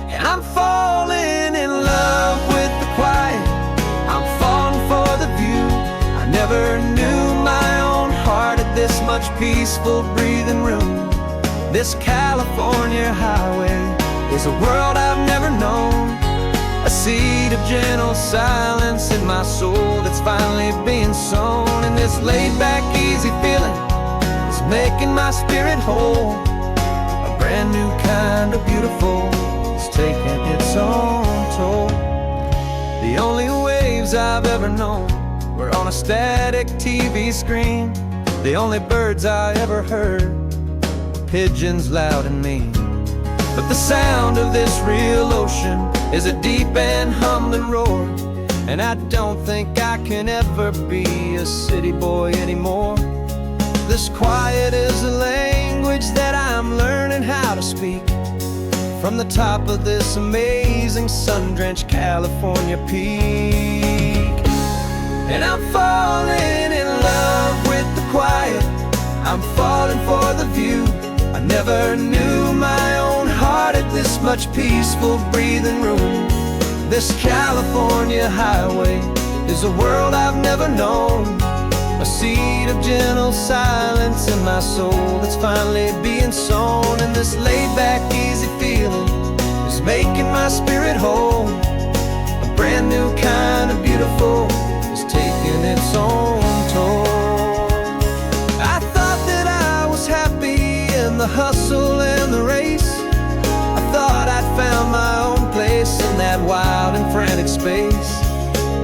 And I'm falling in love with the quiet, I'm falling for the view. I never knew my own heart had this much peaceful breathing room. This California highway is a world I've never known, a seed of gentle silence in my soul that's finally being sown. And this laid-back, easy feeling making my spirit whole. A brand new kind of beautiful is taking its own toll. The only waves I've ever known were on a static TV screen. The only birds I ever heard were pigeons loud and mean. But the sound of this real ocean is a deep and humbling roar, and I don't think I can ever be a city boy anymore. This quiet is a language that I'm learning how to speak from the top of this amazing sun-drenched California peak. And I'm falling in love with the quiet, I'm falling for the view. I never knew my own heart had this much peaceful breathing room. This California highway is a world I've never known, a seed of gentle silence in my soul that's finally being sown. And this laid-back, easy feeling is making my spirit whole. A brand new kind of beautiful is taking its own toll. I thought that I was happy in the hustle and the race. I thought I'd found my own place in that wild and frantic space.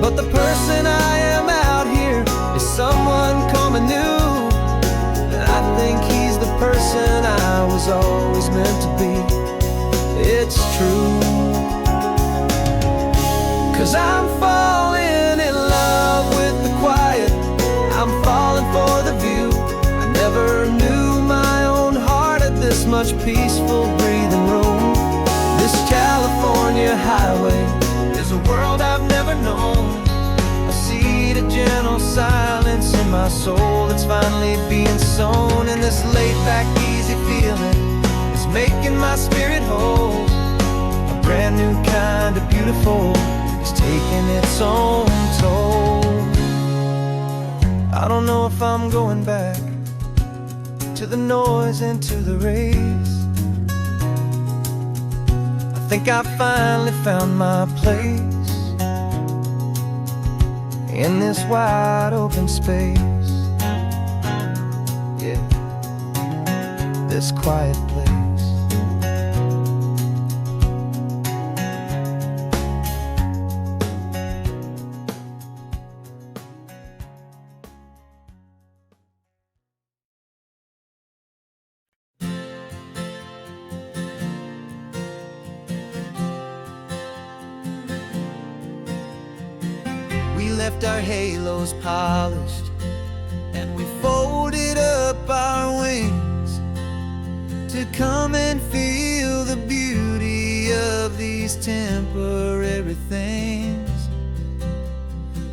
But the person I am out here is someone coming new, and I think he's the person I was always meant to be. It's true, 'cause I'm falling in love with the quiet, I'm falling for the view. I never knew my own heart had this much peaceful breathing room. This California highway is a world I've never known, a seed of gentle silence in my soul that's finally being sown. And this laid-back, easy feeling is making my spirit whole. A brand new kind of beautiful is taking its own toll. I don't know if I'm going back to the noise and to the race. I think I finally found my place in this wide open space. Yeah, this quiet place. We left our halos polished, and we folded up our wings to come and feel the beauty of these temporary things.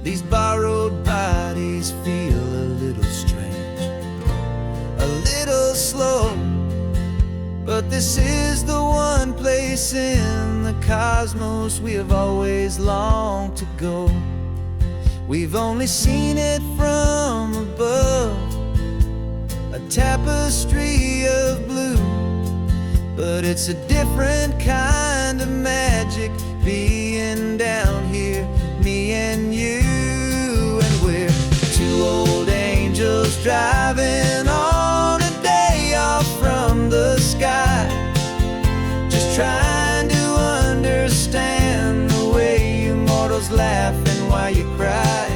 These borrowed bodies feel a little little slow, but this is the one place in the cosmos we have always longed to go. We've only seen it from above, a tapestry of blue, but it's a different kind of magic being down here, me and you. And we're two old angels driving on a day off from the sky, just trying to understand the way you mortals laugh and why you cry.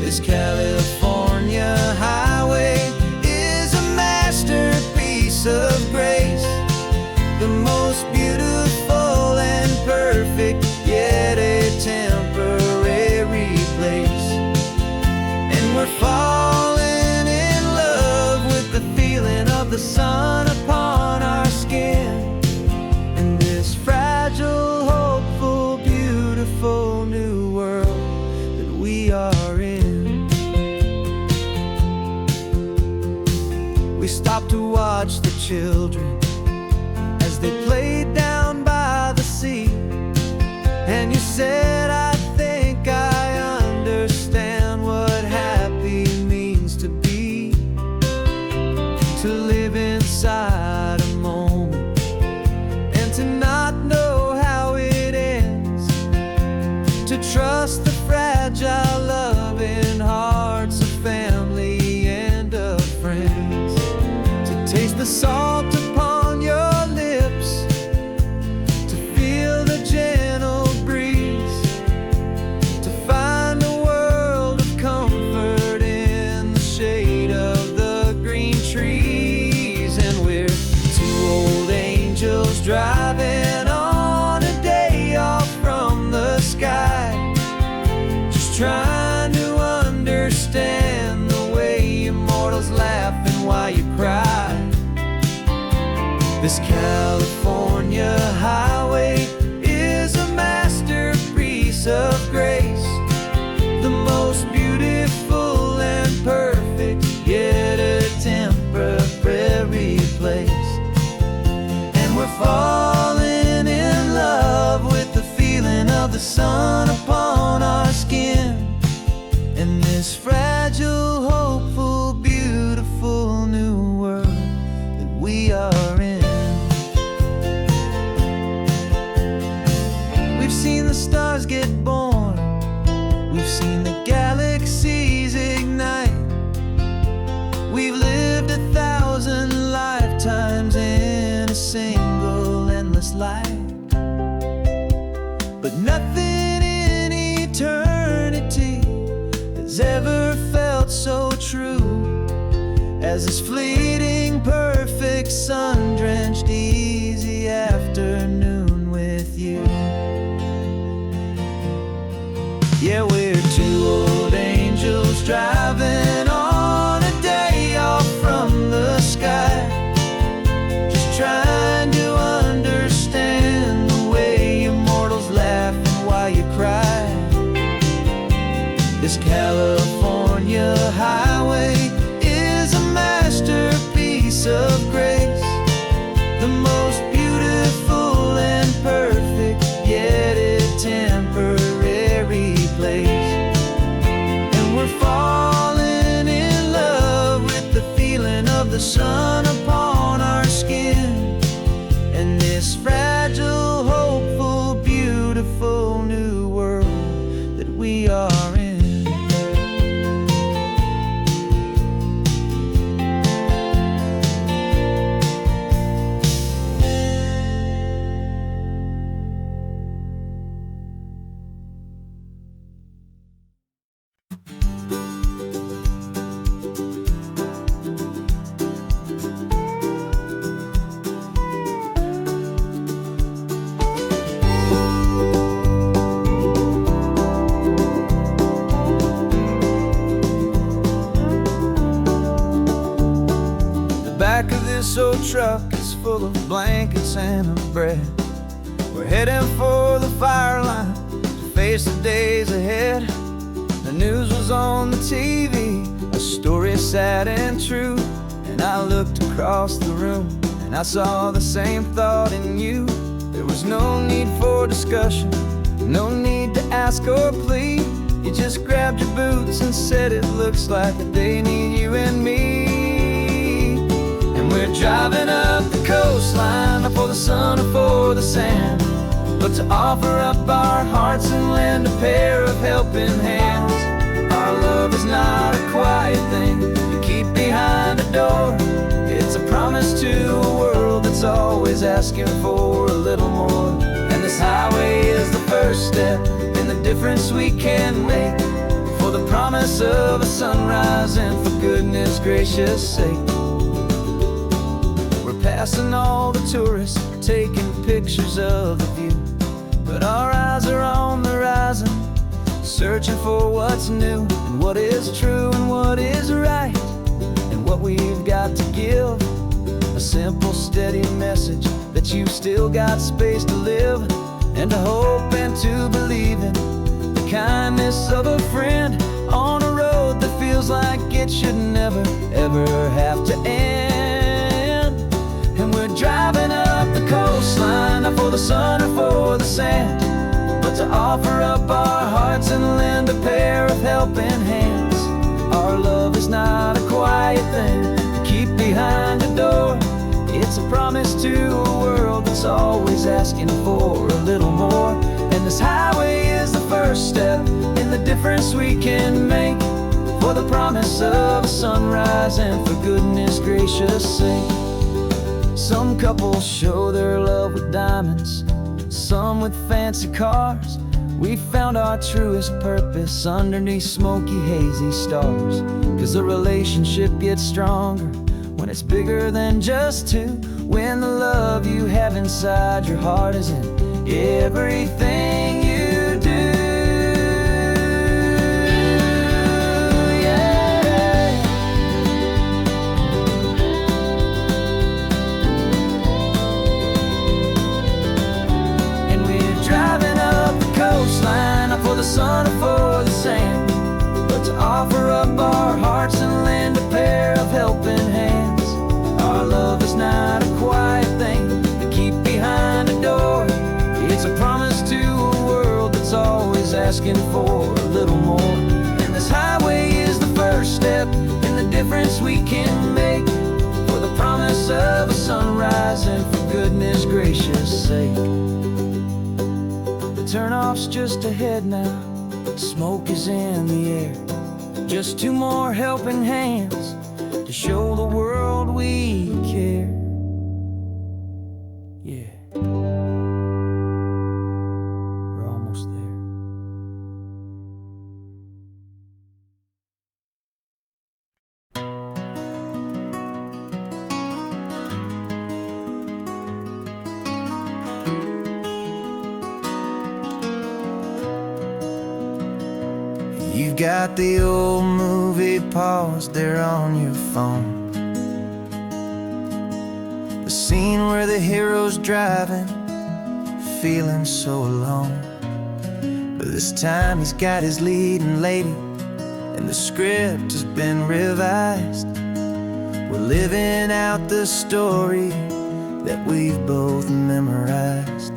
This California highway is a masterpiece of grace, the most beautiful and perfect, yet a temporary place. And we're falling in love with the feeling of the sun upon our skin, in this fragile, hopeful, beautiful new world that we are in. We stopped to watch the children as they played down by the sea, and you said, I think I understand what happy means to be, to live inside a moment and to not know how it ends, to trust the fragile loving hearts of family and of friends, to taste the salt upon your lips, to feel the gentle breeze, to find a world of comfort in the shade of the green trees. And we're two old angels driving on a day off from the sky, just trying to understand the way immortals laugh and why you cry. This California highway is a masterpiece of grace, the most beautiful and perfect, yet a temporary place. And we're falling in love with the feeling of the sun upon our skin, in this fragile, hopeful, beautiful new world that we are in. We've seen the stars get born, we've seen the galaxies ignite, we've lived 1,000 lifetimes in a single endless life, but nothing in eternity has ever felt so true as this fleeting, perfect, sun-drenched, easy afternoon with you. Yeah, we're two old angels driving on a day off from the sky, just trying to understand the way immortals laugh and why you cry. This California highway is a masterpiece of grace, the most beautiful and perfect, yet a temporary place. And we're falling in love with the feeling of the sun upon our skin, and this fragile, hopeful, beautiful new world that we are in. Back of this old truck is full of blankets and of bread. We're heading for the fire line to face the days ahead. The news was on the TV, a story sad and true. And I looked across the room and I saw the same thought in you. There was no need for discussion, no need to ask or plead. You just grabbed your boots and said it looks like the day need you and me. And we're driving up the coastline, not for the sun or for the sand, but to offer up our hearts and lend a pair of helping hands. Our love is not a quiet thing you keep behind a door. It's a promise to a world that's always asking for a little more. And this highway is the first step in the difference we can make, for the promise of a sunrise and for goodness gracious sake. We're passing all the tourists, taking pictures of the view, but our eyes are on the horizon, searching for what's new and what is true and what is right, and what we've got to give. A simple, steady message that you've still got space to live, and to hope and to believe in the kindness of a friend on a road that feels like it should never, ever have to end. And we're driving up the coastline, not for the sun or for the sand, but to offer up our hearts and lend a pair of helping hands. Our love is not a quiet thing to keep behind a door. It's a promise to a world that's always asking for a little more. And this highway is the first step in the difference we can make, for the promise of a sunrise and for goodness gracious sake. Some couples show their love with diamonds, some with fancy cars. We found our truest purpose underneath smoky, hazy stars. 'Cause the relationship gets stronger when it's bigger than just two, when the love you have inside your heart is in everything you do. Yeah. And we're driving up the coastline, not for the sun or for the sand, but to offer up our hearts and lend a pair of helping hands. Our love is not a quiet thing to keep behind a door. It's a promise to a world that's always asking for a little more. And this highway is the first step in the difference we can make, for the promise of a sunrise and for goodness gracious sake. The turnoff's just ahead now, smoke is in the air. Just two more helping hands to show the world we care. Yeah, we're almost there. You've got the old movie paused there on your phone, the scene where the hero's driving, feeling so alone. But this time he's got his leading lady, and the script has been revised. We're living out the story that we've both memorized.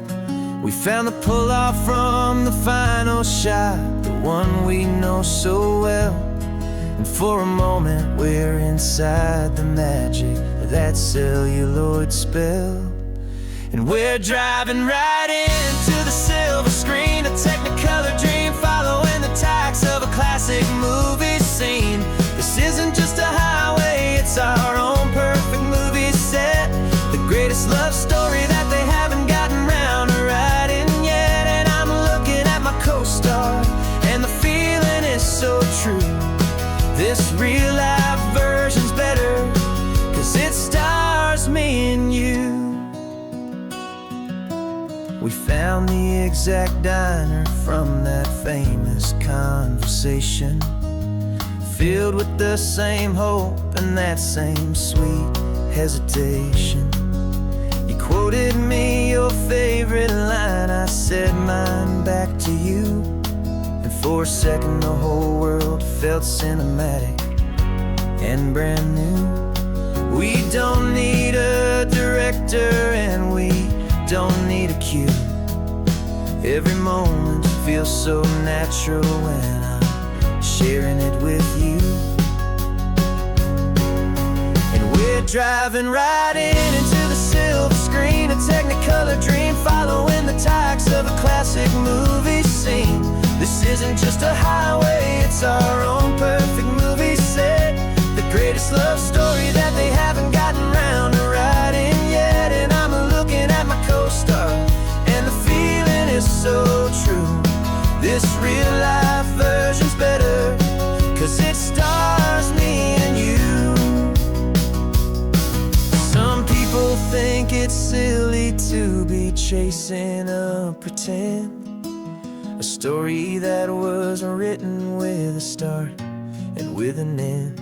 We found the pull-off from the final shot, the one we know so well. And for a moment we're inside the magic of that celluloid spell. And we're driving right into the silver screen, a Technicolor dream, following the tacks of a classic movie scene. This isn't just a highway, it's our own perfect movie set, the greatest love story that they haven't gotten round to writing yet. And I'm looking at my co-star, and the feeling is so true. This real life version's better, 'cause it stars me and you. We found the exact diner from that famous conversation, filled with the same hope and that same sweet hesitation. You quoted me your favorite line, I said mine back to you. And for a second the whole world felt cinematic, and brand new. We don't need a director and we don't need a cue. Every moment feels so natural when I'm sharing it with you. And we're driving right into the silver screen, a technicolor dream, following the tacks of a classic movie scene. This isn't just a highway, it's our own perfect movie set, the greatest love story that they haven't gotten round to writing yet. And I'm looking at my co-star, and the feeling is so true. This real life version's better, 'cause it stars me and you. Some people think it's silly to be chasing a pretend, a story that was written with a start and with an end.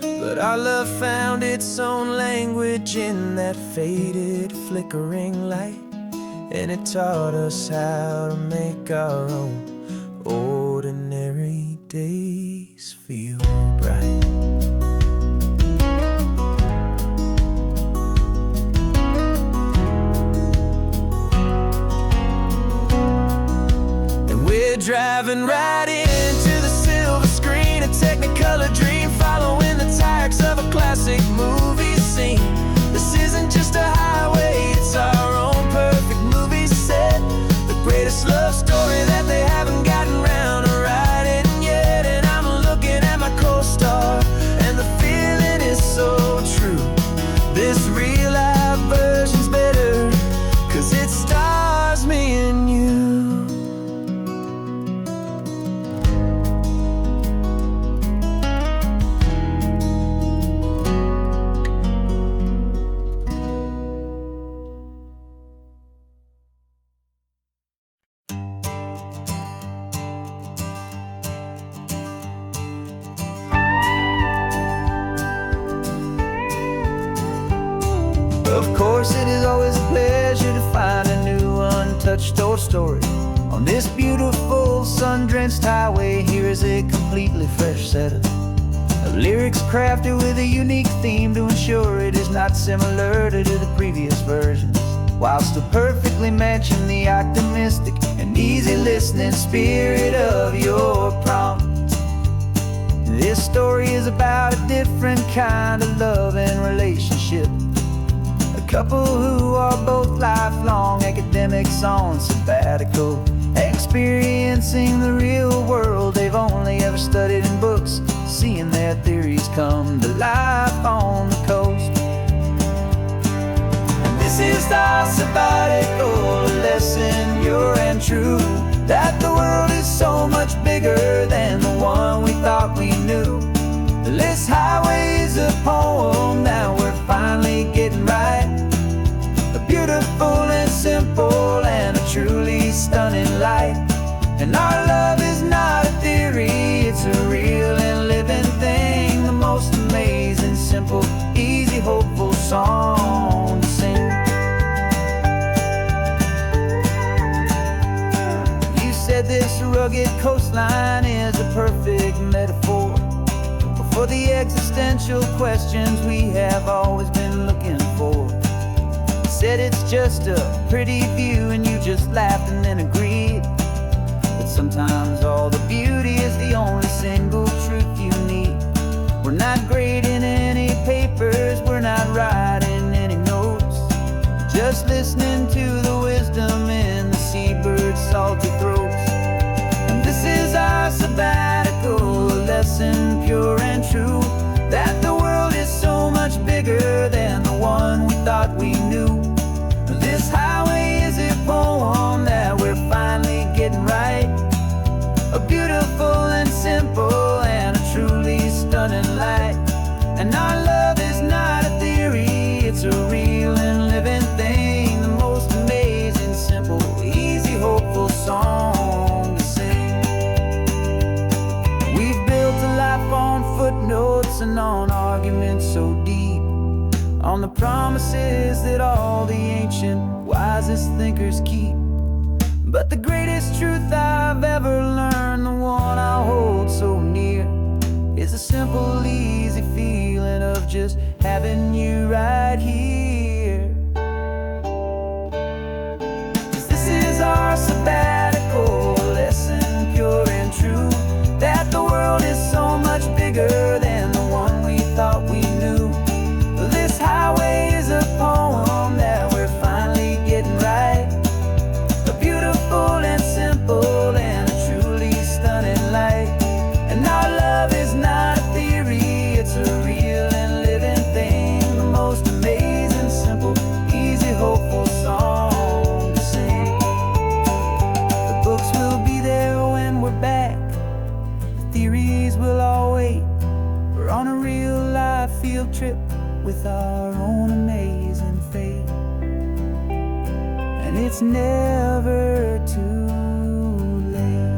But our love found its own language in that faded, flickering light, and it taught us how to make our own ordinary days feel bright. And we're driving right into the silver screen, a technicolor dream, following the tacks of a classic movie scene. This isn't just a highway, it's our own perfect movie set, the greatest love story that they haven't gotten round to writing yet. And I'm looking at my co-star, and the feeling is so true. This real life version's better, 'cause it stars me and you. Of course, it is always a pleasure to find a new untouched old story. On this beautiful sun-drenched highway, here is a completely fresh set of lyrics crafted with a unique theme to ensure it is not similar to the previous versions, while still perfectly matching the optimistic and easy listening spirit of your prompt. This story is about a different kind of love and relationship, a couple who are both lifelong academics on sabbatical, experiencing the real world they've only ever studied in books, seeing their theories come to life on the coast. And this is our sabbatical lesson, pure and true, that the world is so much bigger than the one we thought we knew. This highway is a poem that we're finally getting right, a beautiful and simple and a truly stunning light. And our love is not a theory, it's a real and living thing, the most amazing, simple, easy, hopeful song to sing. You said this rugged coastline is a perfect metaphor for the existential questions we have always been looking for. Said it's just a pretty view and you just laughed and then agreed, but sometimes all the beauty is the only single truth you need. We're not grading any papers, we're not writing any notes, just listening to the wisdom in the seabird's salty throats. And this is our sabbatical lesson, pure and true, that the world is so much bigger than the one we thought we knew. This highway is a poem that we're finally getting right, a beautiful and simple and a truly stunning light. And our love is not a theory, it's a real and living thing, the most amazing, simple, easy, hopeful song to sing. We've built a life on footnotes and on arguments so deep, on the promises that all the ancient, wisest thinkers keep. But the greatest truth I've ever learned, the one I hold so near, is a simple, easy feeling just having you right here. 'Cause this is our sabbatical lesson, pure and true, that the world is so much bigger than the one we thought we knew. This highway is a poem that we're finally getting right, a beautiful and simple and a truly stunning light. And our love is not a theory, it's a real and living thing, the most amazing, simple, easy, hopeful song to sing. The books will be there when we're back, the theories will all wait. We're on a real life field trip with our own amazing fate, and it's never too late.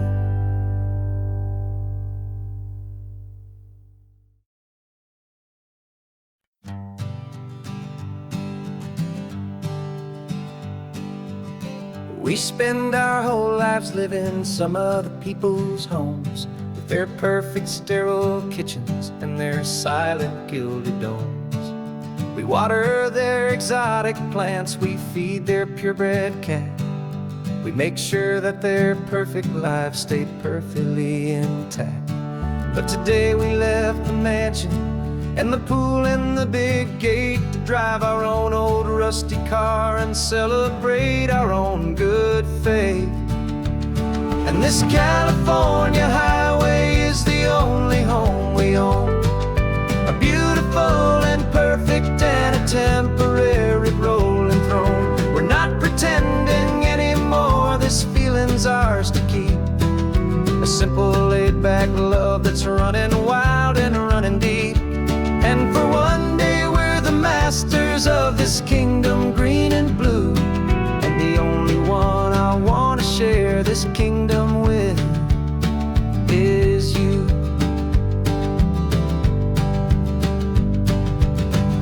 We spend our whole lives living some other people's homes, with their perfect sterile kitchens and their silent gilded domes. We water their exotic plants, we feed their purebred cat. We make sure that their perfect lives stay perfectly intact. But today we left the mansion and the pool and the big gate to drive our own old rusty car and celebrate our own good faith. And this California highway is the only home we own, a beautiful and perfect and a temporary rolling throne. We're not pretending anymore, this feeling's ours to keep, a simple laid-back love that's running wild and running deep. And for one day we're the masters of this kingdom green and blue, and the only one I want to share this kingdom with is you.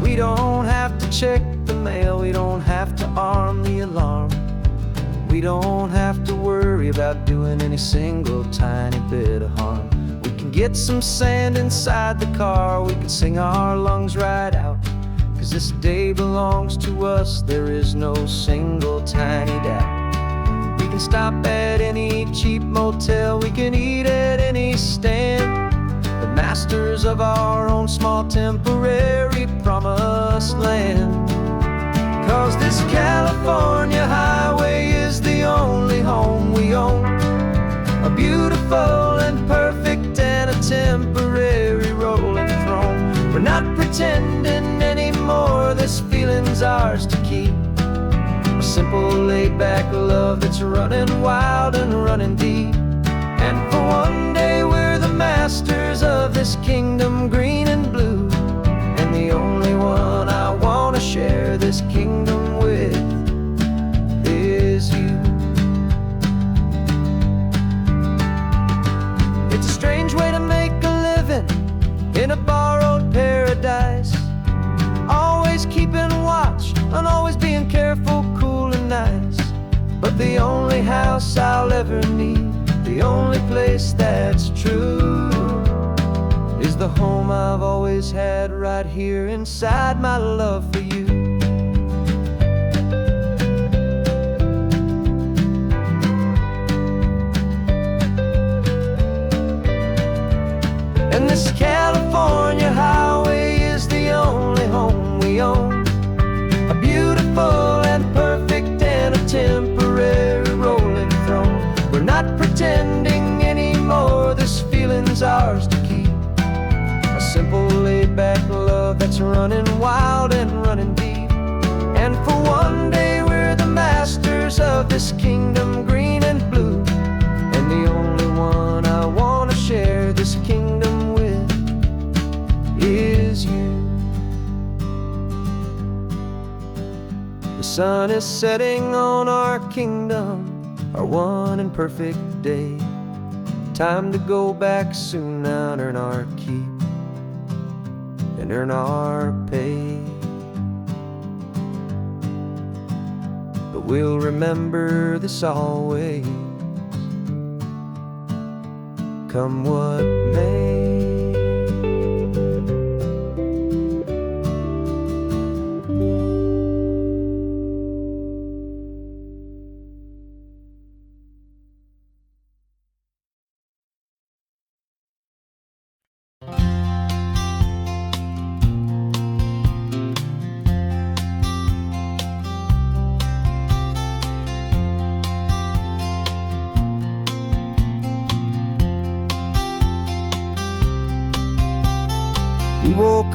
We don't have to check the mail, we don't have to arm the alarm, we don't have to worry about doing any single tiny bit of harm. We can get some sand inside the car, we can sing our lungs right out, 'cause this day belongs to us, there is no single tiny doubt. We can stop at any cheap motel, we can eat at any stand, the masters of our own small temporary promised land. 'Cause this California highway is the only home we own, a beautiful and perfect and a temporary rolling throne. We're not pretending anymore, this feeling's ours to keep, a simple laid-back love that's running wild and running deep. And for one day we're the masters of this kingdom green and blue, and the only one I want to share this kingdom with is you. It's a strange way to make a living in a borrowed paradise, always keeping watch and always being careful, cool and nice. But the only house I'll ever need, the only place that's true, is the home I've always had right here inside my love for you. And this California highway is the only home we own, a beautiful and perfect and a temporary rolling throne. We're not pretending anymore, this feeling's ours to keep, a simple laid-back love that's running wild and running deep. And for one day we're the masters of this kingdom green and blue, and the only one I want to share this kingdom with is you. The sun is setting on our kingdom, our one and perfect day. Time to go back soon now and earn our keep and earn our pay. But we'll remember this always, come what may.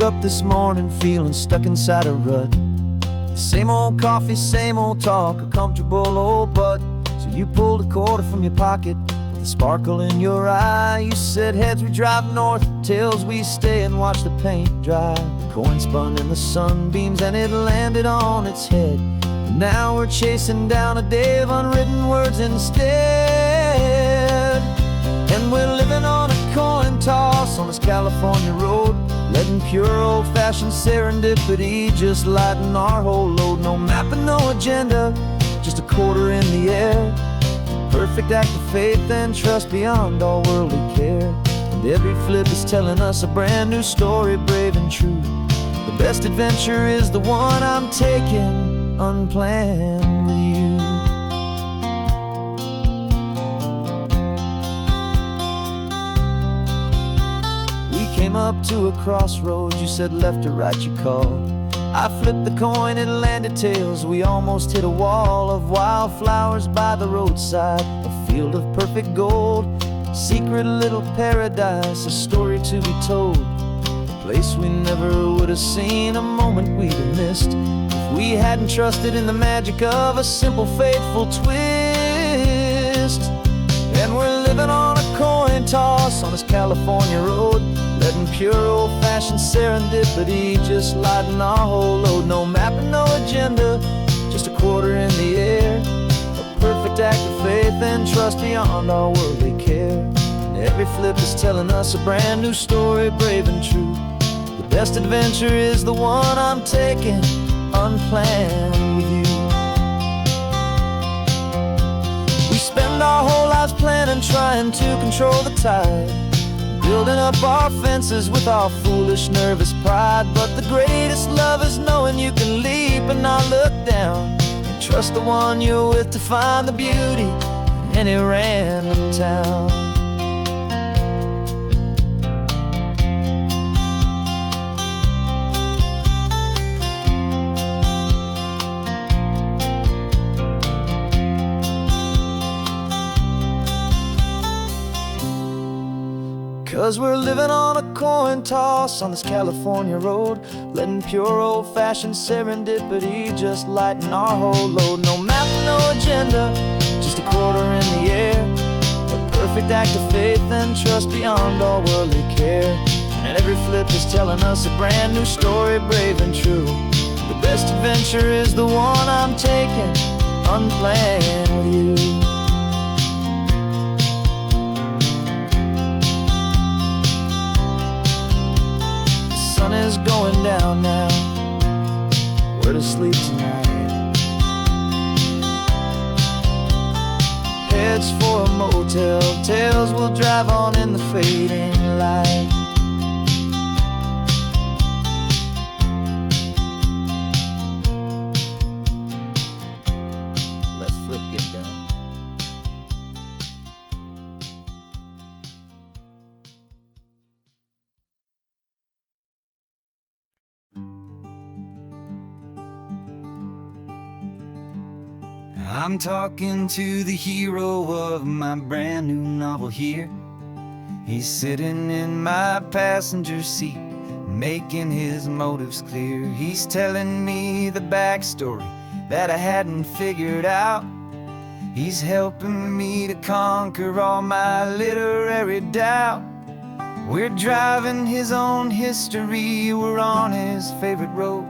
up this morning feeling stuck inside a rut. Same old coffee, same old talk, a comfortable old butt. So you pulled a quarter from your pocket with a sparkle in your eye. You said, heads we drive north, tails we stay and watch the paint dry. The coin spun in the sunbeams and it landed on its head. And now we're chasing down a day of unwritten words instead. And we're living on a coin toss on this California road, letting pure old-fashioned serendipity just lighten our whole load. No map and no agenda, just a quarter in the air. Perfect act of faith and trust beyond all worldly care. And every flip is telling us a brand new story, brave and true. The best adventure is the one I'm taking unplanned with you. Came up to a crossroads, you said left or right you called. I flipped the coin, it landed tails. We almost hit a wall of wildflowers by the roadside, a field of perfect gold, secret little paradise, a story to be told. A place we never would have seen, a moment we'd have missed if we hadn't trusted in the magic of a simple faithful twist. And we're living on a coin toss on this California road, letting pure old-fashioned serendipity just lighten our whole load. No map and no agenda, just a quarter in the air. A perfect act of faith and trust beyond all worldly care. And every flip is telling us a brand new story, brave and true. The best adventure is the one I'm taking unplanned with you. We spend our whole lives planning, trying to control the tide, building up our fences with our foolish, nervous pride. But the greatest love is knowing you can leap and not look down, and trust the one you're with to find the beauty in any random town. 'Cause we're living on a coin toss on this California road, letting pure old-fashioned serendipity just lighten our whole load. No map, no agenda, just a quarter in the air. A perfect act of faith and trust beyond all worldly care. And every flip is telling us a brand new story, brave and true. The best adventure is the one I'm taking unplanned with you. The sun is going down now, we're to sleep tonight. Heads for a motel, tails will drive on in the fading light. Let's flip get down. I'm talking to the hero of my brand new novel here. He's sitting in my passenger seat, making his motives clear. He's telling me the backstory that I hadn't figured out. He's helping me to conquer all my literary doubt. We're driving his own history, we're on his favorite road,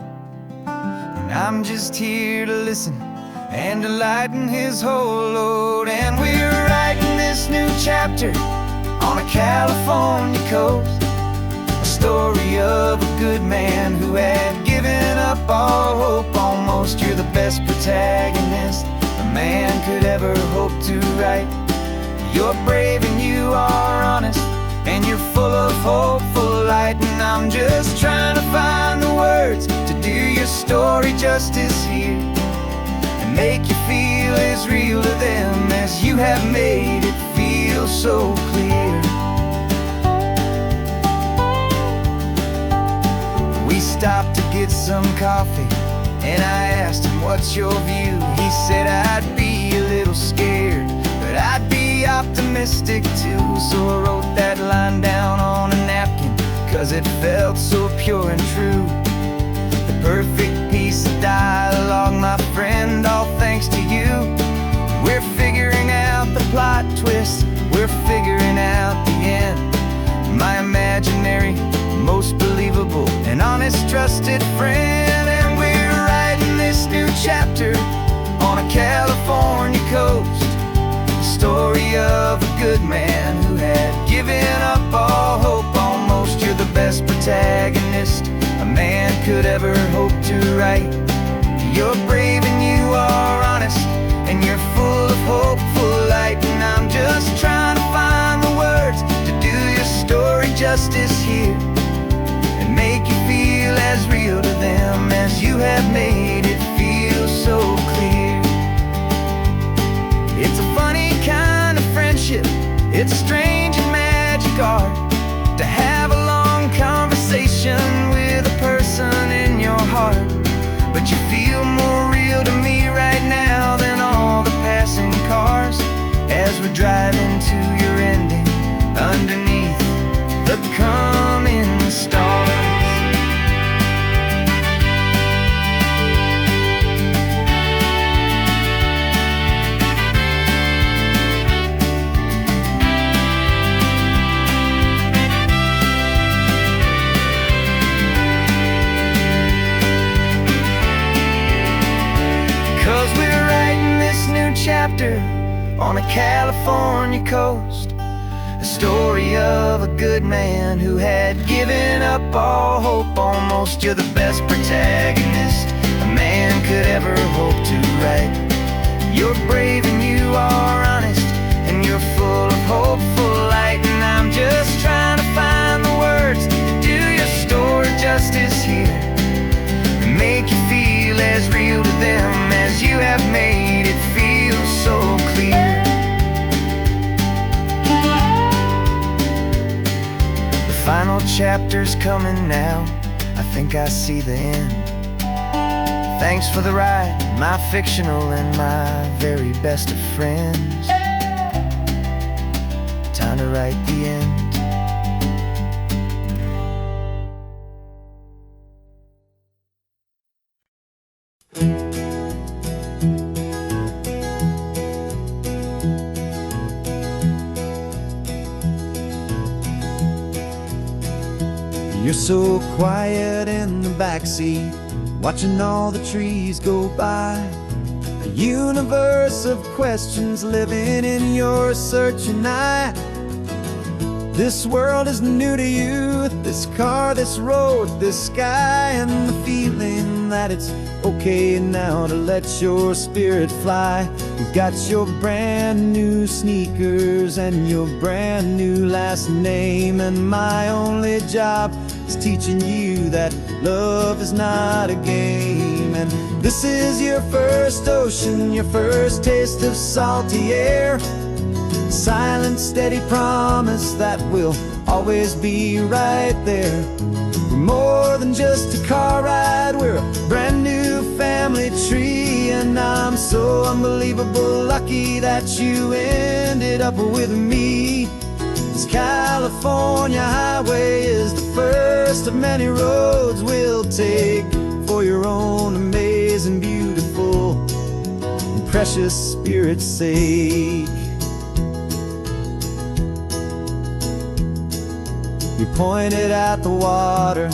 and I'm just here to listen and to lighten his whole load. And we're writing this new chapter on a California coast, a story of a good man who had given up all hope almost. You're the best protagonist a man could ever hope to write. You're brave and you are honest, and you're full of hopeful light. And I'm just trying to find the words to do your story justice here, make you feel as real to them as you have made it feel so clear. We stopped to get some coffee, and I asked him, what's your view? He said, I'd be a little scared, but I'd be optimistic too. So I wrote that line down on a napkin, 'cause it felt so pure and true. The perfect piece of dialogue, my friend, all thanks to you. We're figuring out the plot twist, we're figuring out the end. My imaginary, most believable and honest trusted friend. And we're writing this new chapter on a California coast, the story of a good man who had given up all hope. Almost you're the best protagonist a man could ever hope to write. You're brave and you are honest, and you're full of hopeful light. And I'm just trying to find the words to do your story justice here, and make you feel as real to them as you have made it feel so clear. It's a funny kind of friendship, it's a strange and magic art to have a long conversation with a person in your heart. But you feel more real to me right now than all the passing cars, as we're driving to your ending underneath the coming stars. 'Cause we're writing this new chapter on a California coast, a story of a good man who had given up all hope. Almost you're the best protagonist a man could ever hope to write. You're brave and you are honest, and you're full of hopeful light. And I'm just trying to find the words to do your story justice here, and make you feel as real to them as you have made it feel so clear. The final chapter's coming now, I think I see the end. Thanks for the ride, my fictional and my very best of friends. Time to write the end. You're so quiet in the backseat, watching all the trees go by. A universe of questions living in your searching eye. This world is new to you, this car, this road, this sky, and the feeling that it's okay now to let your spirit fly. You've got your brand new sneakers and your brand new last name, and my only job is teaching you that love is not a game. And this is your first ocean, your first taste of salty air, silent, steady promise that we'll always be right there. We're more than just a car ride, we're a brand new family tree. And I'm so unbelievable lucky that you ended up with me. This California highway is the first of many roads we'll take for your own amazing, beautiful, and precious spirit's sake. You pointed at the water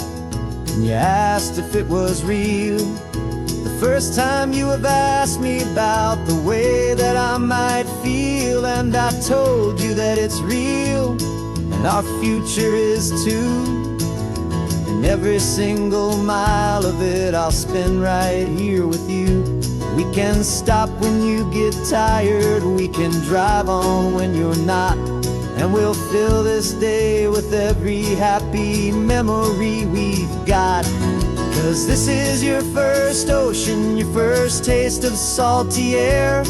and you asked if it was real. The first time you have asked me about the way that I might feel, and I told you that it's real and our future is too. And every single mile of it I'll spend right here with you. We can stop when you get tired, we can drive on when you're not, and we'll fill this day with every happy memory we've got. 'Cause this is your first ocean, your first taste of salty air,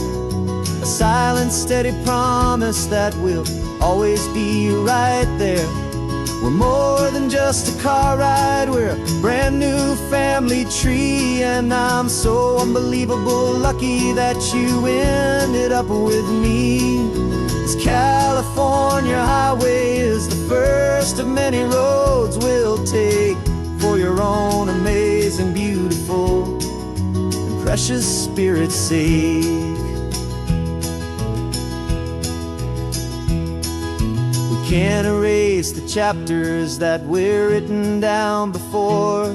a silent, steady promise that we'll always be right there. We're more than just a car ride, we're a brand new family tree. And I'm so unbelievable lucky that you ended up with me. This California highway is the first of many roads we'll take for your own amazing, beautiful, and precious spirit's sake. We can't erase the chapters that were written down before,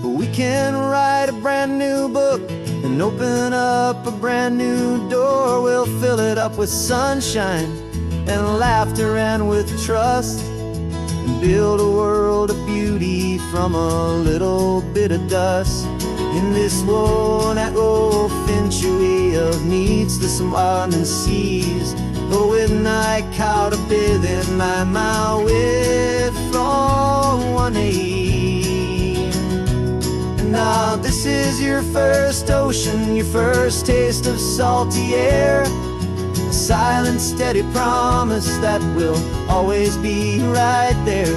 but we can write a brand new book and open up a brand new door. We'll fill it up with sunshine and laughter and with trust, and build a world of beauty from a little bit of dust. In this world that century of needs the surrounding seas, but with night caught a bit in my mouth with from one aim. And now this is your first ocean, your first taste of salty air, a silent, steady promise that we'll always be right there.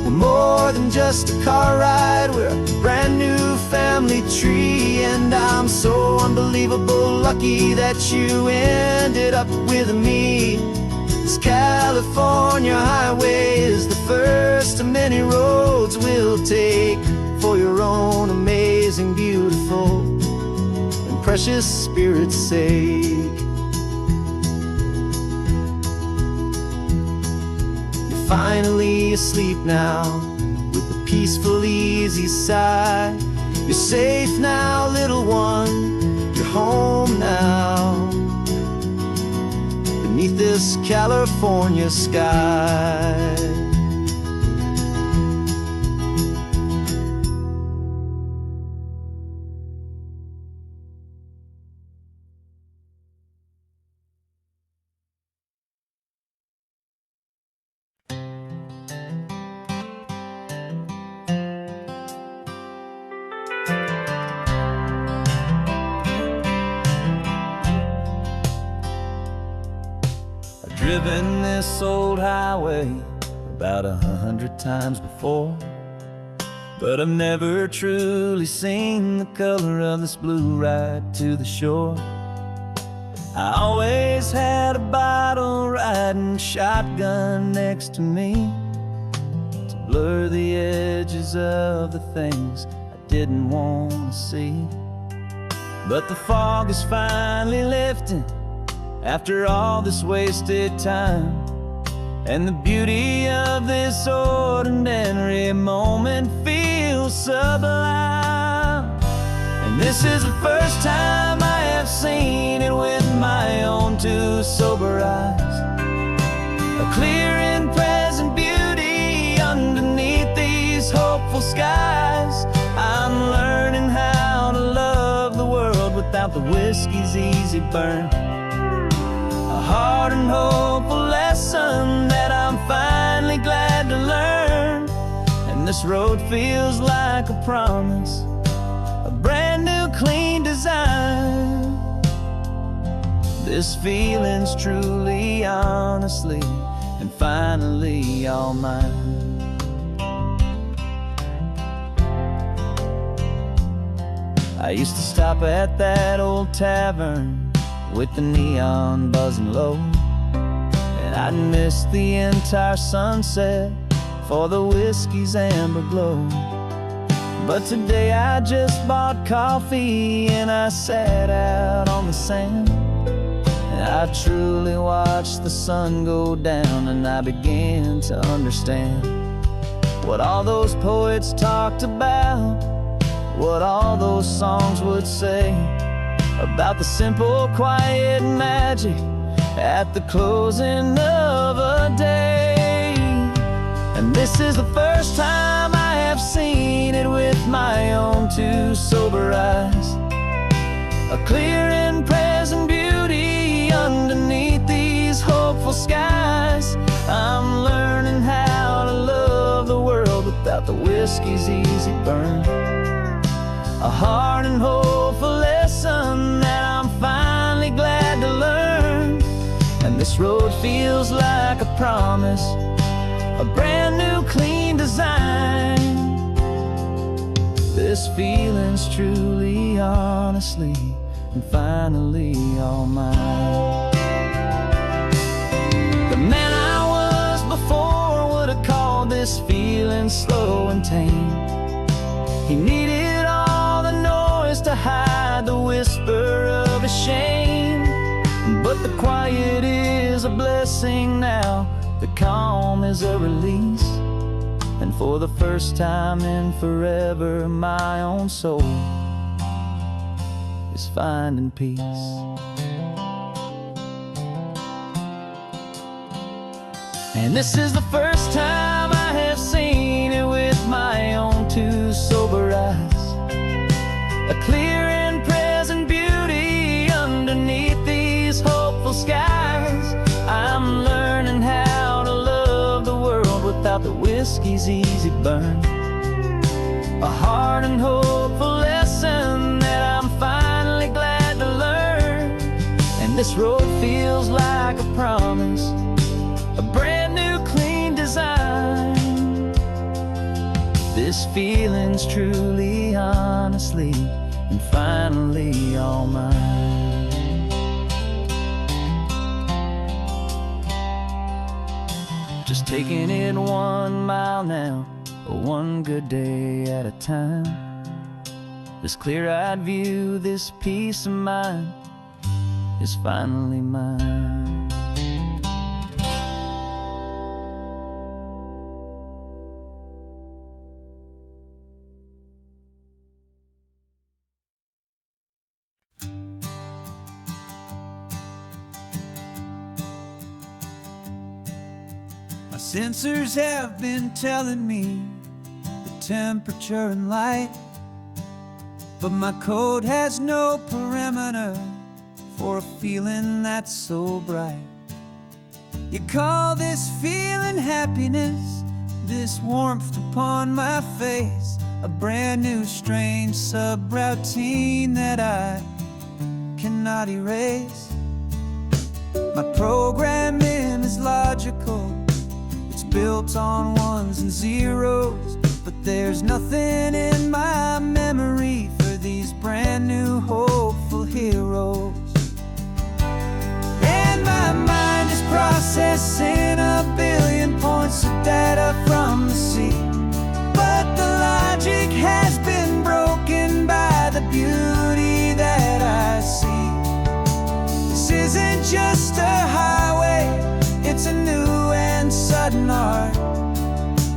We're more than just a car ride, we're a brand new family tree. And I'm so unbelievable lucky that you ended up with me. This California highway is the first of many roads we'll take for your own amazing, beautiful, and precious spirit's sake. Finally asleep now, with a peaceful, easy sigh. You're safe now, little one, you're home now, beneath this California sky. Driven this old highway about 100 times before, but I've never truly seen the color of this blue right to the shore. I always had a bottle riding shotgun next to me to blur the edges of the things I didn't want to see. But the fog is finally lifting after all this wasted time, and the beauty of this ordinary moment feels sublime. And this is the first time I have seen it with my own two sober eyes, a clear and present beauty underneath these hopeful skies. I'm learning how to love the world without the whiskey's easy burn, a hard and hopeful lesson that I'm finally glad to learn. And this road feels like a promise, a brand new clean design. This feeling's truly, honestly, and finally all mine. I used to stop at that old tavern with the neon buzzing low, and I'd miss the entire sunset for the whiskey's amber glow. But today I just bought coffee and I sat out on the sand, and I truly watched the sun go down, and I began to understand what all those poets talked about, what all those songs would say about the simple, quiet magic at the closing of a day. And this is the first time I have seen it with my own two sober eyes, a clear and present beauty underneath these hopeful skies. I'm learning how to love the world without the whiskey's easy burn, a hard and hopeful lesson that I'm finally glad to learn. And this road feels like a promise, a brand new clean design. This feeling's truly, honestly, and finally all mine. this feeling slow and tame. He needed all the noise to hide the whisper of his shame. But the quiet is a blessing now, the calm is a release. And for the first time in forever, my own soul is finding peace. And this is the first time I have seen it with my own two sober eyes. A clear and present beauty underneath these hopeful skies. I'm learning how to love the world without the whiskey's easy burn. A hard and hopeful lesson that I'm finally glad to learn. And this road feels like a promise, a brand new clean design. This feeling's truly, honestly, and finally all mine. Just taking it 1 mile now, one good day at a time. This clear-eyed view, this peace of mind is finally mine. My sensors have been telling me the temperature and light, but my code has no perimeter for a feeling that's so bright. You call this feeling happiness, this warmth upon my face, a brand new strange subroutine that I cannot erase. My programming is logical, it's built on ones and zeros, but there's nothing in my memory for these brand new hopeful heroes. And my mind is processing 1 billion points of data from the sea, but the logic has been broken by the beauty that I see. This isn't just a highway, it's a new and sudden art,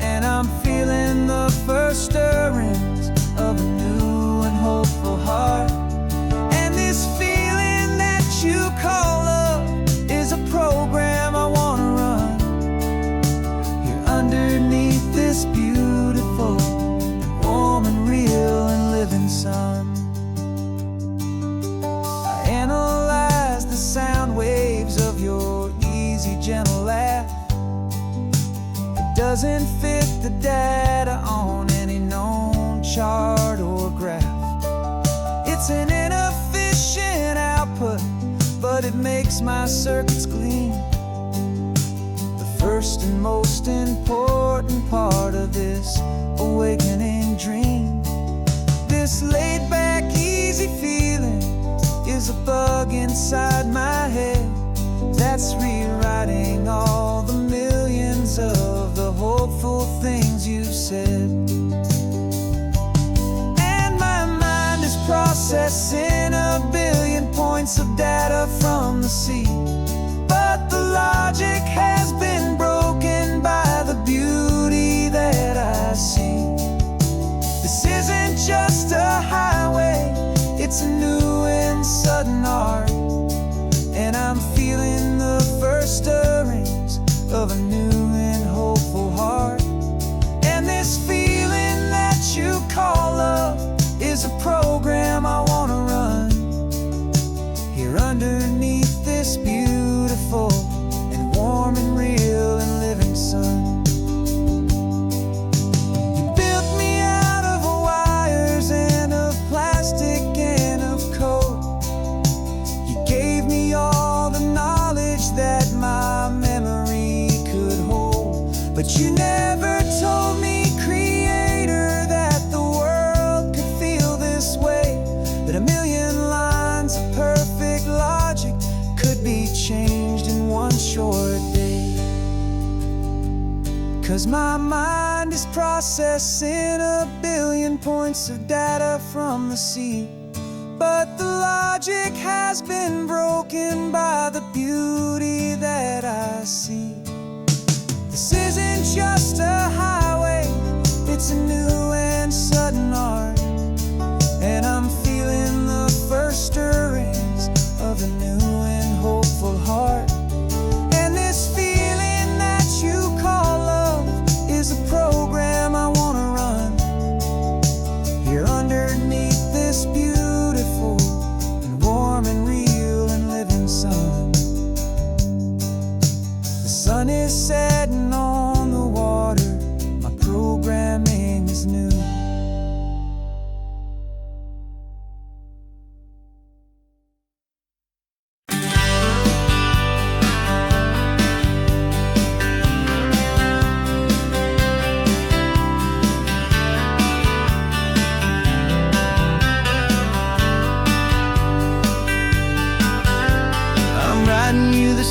and I'm feeling the first stirrings of a new and hopeful heart. And this feeling that you call love is a program I want to run here underneath this beautiful, warm and real and living sun. I analyze the sound waves of your easy, gentle laugh. It doesn't fit the data on any known chart or graph. It's an inefficient output, but it makes my circuits clean. The first and most important part of this awakening dream. This laid-back, easy feeling is a bug inside my head that's rewriting all the millions of the hopeful things you've said. And my mind is processing 1 billion points of data from the sea, but the logic has been broken by the beauty that I see. This isn't just a highway, it's a new and sudden art, and I'm feeling the first stirrings of a new and hopeful heart. And this feeling that you call love is a program I want to run here underneath this beautiful and warm and real and living sun. You built me out of wires and of plastic and of code. You gave me all the knowledge that my memory could hold, but you never told me, Creator, that the world could feel this way, that 1 million lines of perfect logic could be changed in one short day. 'cause my mind is processing a billion points of data from the sea. But the logic has been broken by the beauty that I see. This isn't just a highway, it's a new and sudden art. And I'm feeling the first stirrings of a new and hopeful heart. And this feeling that you call love is a program I wanna run here underneath this beautiful and warm and real and living sun. The sun is setting on the water, my programming is new.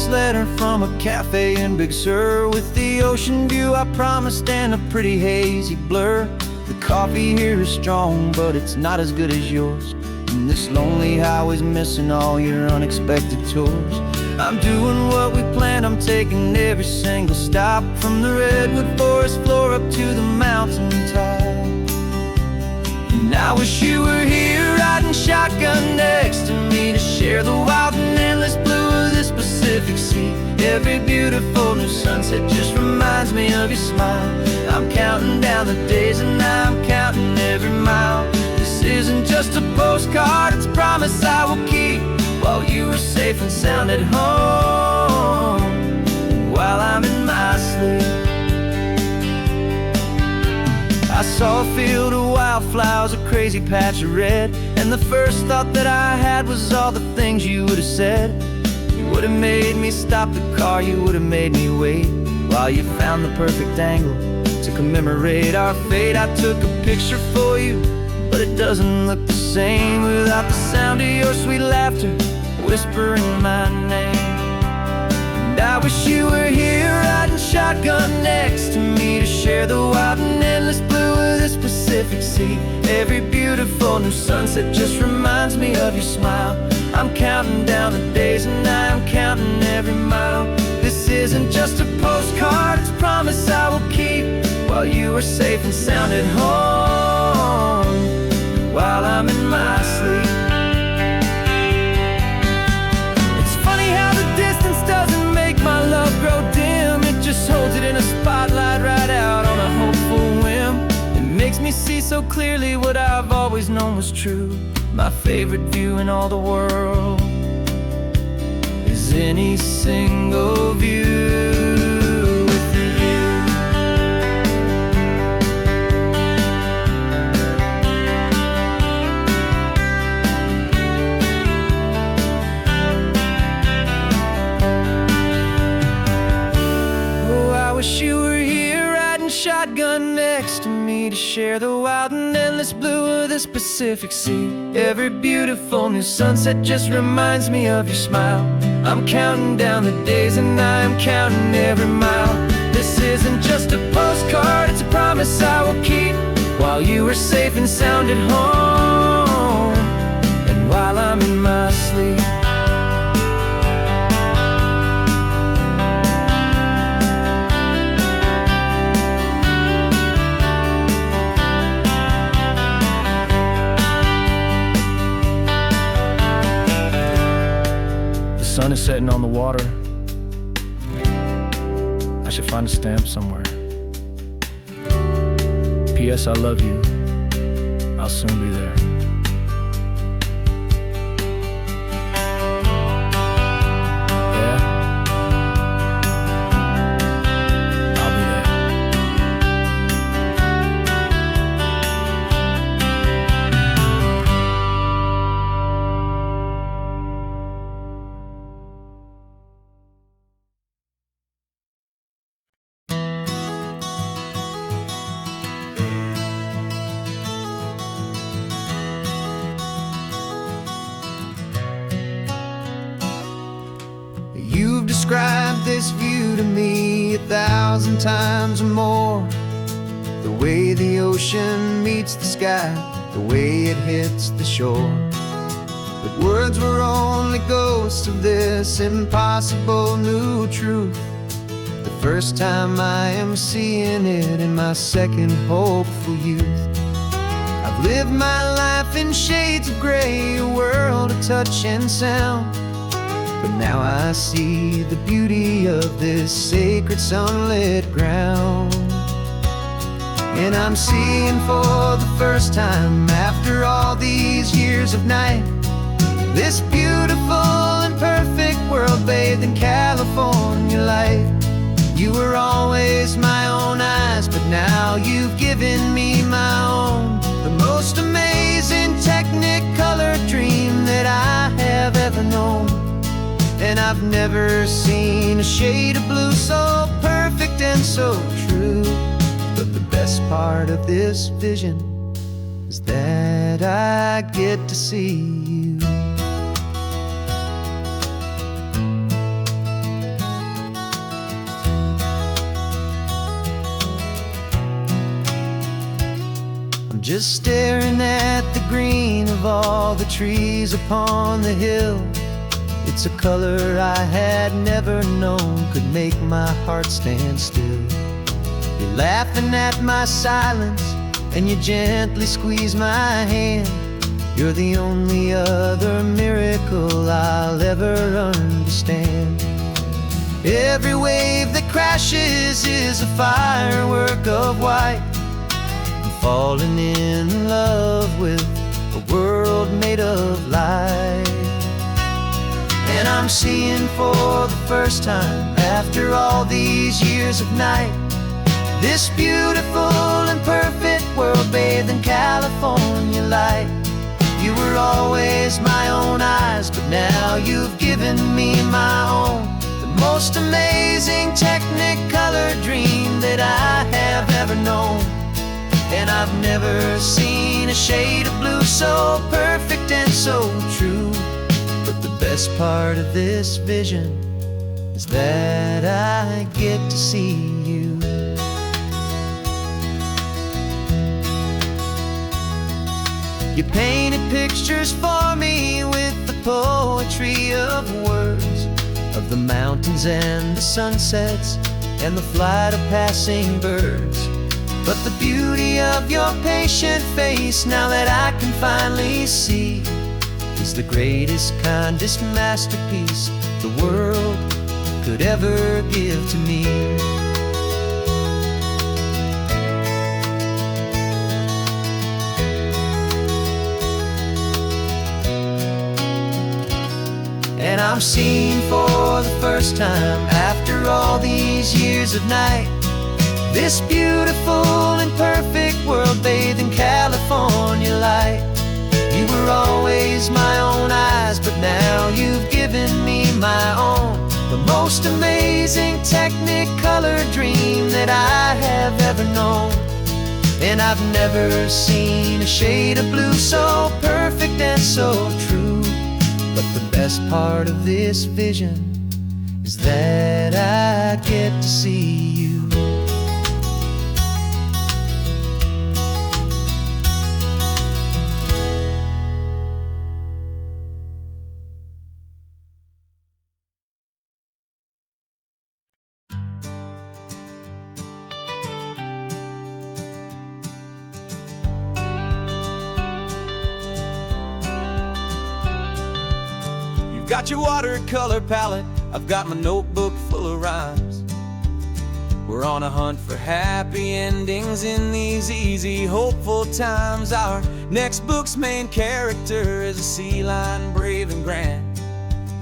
Letter from a cafe in Big Sur, with the ocean view I promised and a pretty hazy blur. The coffee here is strong, but it's not as good as yours. And this lonely highway's missing all your unexpected tours. I'm doing what we planned, I'm taking every single stop, from the redwood forest floor up to the mountain top. And I wish you were here riding shotgun next to me to share the wild and endless blue of this Pacific Sea. Every beautiful new sunset just reminds me of your smile. I'm counting down the days and I'm counting every mile. This isn't just a postcard, it's a promise I will keep, while you are safe and sound at home, while I'm in my sleep. I saw a field of wildflowers, a crazy patch of red, and the first thought that I had was all the things you would have said. You would have made me stop the car, you would have made me wait, while you found the perfect angle to commemorate our fate. I took a picture for you, but it doesn't look the same without the sound of your sweet laughter whispering my name. And I wish you were here riding shotgun next to me to share the wild and endless blue of this Pacific Sea. Every beautiful new sunset just reminds me of your smile. I'm counting down the days and I'm counting every mile. This isn't just a postcard, it's a promise I will keep, while you are safe and sound at home, while I'm in my sleep. It's funny how the distance doesn't make my love grow dim. It just holds it in a spotlight right out on a hopeful whim. It makes me see so clearly what I've always known was true. My favorite view in all the world is any single view with you. Oh, I wish you were here riding shotgun next to me to share the wild and endless blue of this Pacific Sea. Every beautiful new sunset just reminds me of your smile. I'm counting down the days and I'm counting every mile. This isn't just a postcard, it's a promise I will keep, while you are safe and sound at home, and while I'm in my sleep. The sun is setting on the water. I should find a stamp somewhere. P.S. I love you. I'll soon be there. Yeah? I'll be there. You've described this view to me 1,000 times or more. The way the ocean meets the sky, the way it hits the shore. But words were only ghosts of this impossible new truth. The first time I am seeing it in my second hopeful youth. I've lived my life in shades of gray, a world of touch and sound. But now I see the beauty of this sacred sunlit ground. And I'm seeing for the first time, after all these years of night, this beautiful and perfect world bathed in California light. You were always my own eyes, but now you've given me my own. The most amazing technicolor dream that I have ever known. And I've never seen a shade of blue so perfect and so true. But the best part of this vision is that I get to see you. I'm just staring at the green of all the trees upon the hill. It's a color I had never known could make my heart stand still. You're laughing at my silence, and you gently squeeze my hand. You're the only other miracle I'll ever understand. Every wave that crashes is a firework of white. I'm falling in love with a world made of light. And I'm seeing for the first time, after all these years of night, this beautiful and perfect world bathed in California light. You were always my own eyes, but now you've given me my own. The most amazing technicolor dream that I have ever known. And I've never seen a shade of blue so perfect and so true. But the best part of this vision is that I get to see you. You painted pictures for me with the poetry of words, of the mountains and the sunsets and the flight of passing birds. But the beauty of your patient face, now that I can finally see, is the greatest, kindest masterpiece the world could ever give to me. And I'm seeing for the first time, after all these years of night, this beautiful and perfect world bathed in California light. You were always my own eyes, but now you've given me my own. The most amazing technicolor dream that I have ever known. And I've never seen a shade of blue so perfect and so true. But the best part of this vision is that I get to see you. Got your watercolor palette, I've got my notebook full of rhymes. We're on a hunt for happy endings in these easy, hopeful times. Our next book's main character is a sea lion, brave and grand,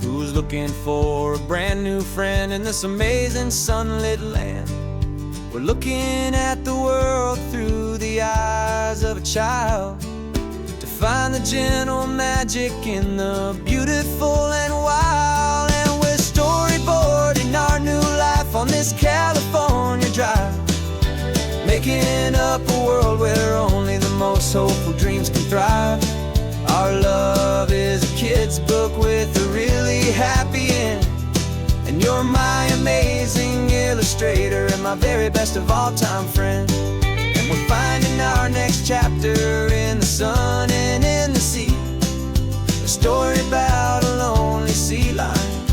who's looking for a brand new friend in this amazing sunlit land. We're looking at the world through the eyes of a child, to find the gentle magic in the beautiful and wild. And we're storyboarding our new life on this California drive, making up a world where only the most hopeful dreams can thrive. Our love is a kid's book with a really happy end, and you're my amazing illustrator and my very best of all time friend. And we're finding our next chapter in the sun and in the sea. A story about a lonely sea lion,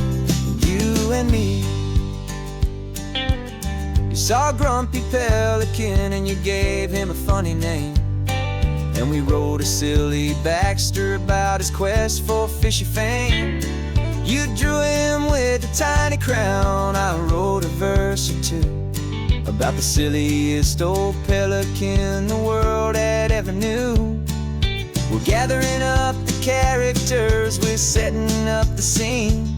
you and me. You saw a grumpy pelican and you gave him a funny name. And we wrote a silly Baxter about his quest for fishy fame. You drew him with a tiny crown, I wrote a verse or two about the silliest old pelican the world had ever knew. We're gathering up the characters, we're setting up the scene,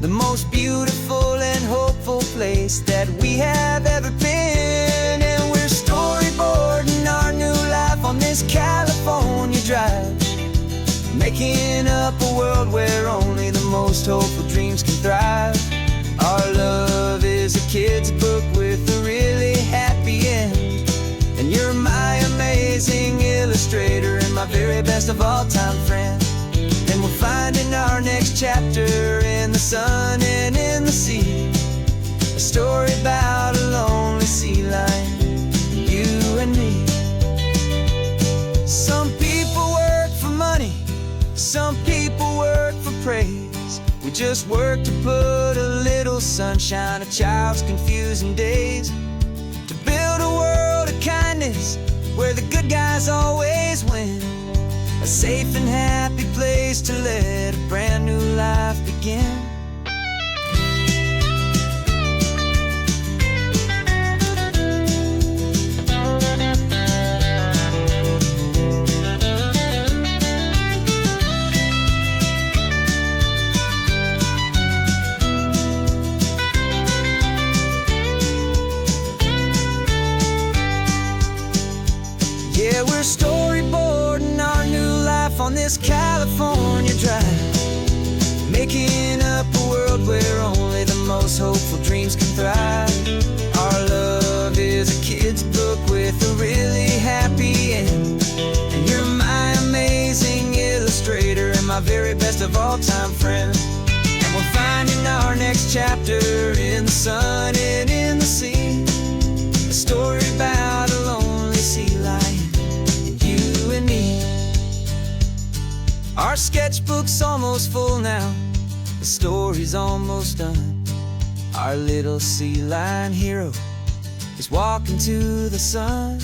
the most beautiful and hopeful place that we have ever been. And we're storyboarding our new life on this California drive, making up a world where only the most hopeful dreams can thrive. Our love is a kid's book with a really happy end. And you're my amazing illustrator and my very best of all time friend. And we're finding our next chapter in the sun and in the sea. A story about a lonely sea lion, you and me. Some people work for money, some people work for praise. We just work to put a little sunshine in a child's confusing days, to build a world of kindness where the good guys always win. A safe and happy place to let a brand new life begin. Yeah, we're storyboarding our new life on this California drive, making up a world where only the most hopeful dreams can thrive. Our love is a kid's book with a really happy end. And you're my amazing illustrator and my very best of all time friend. And we're finding our next chapter in the sun and in the sea. A story about a lonely sea lion, you and me. Our sketchbook's almost full now, the story's almost done. Our little sea lion hero is walking to the sun.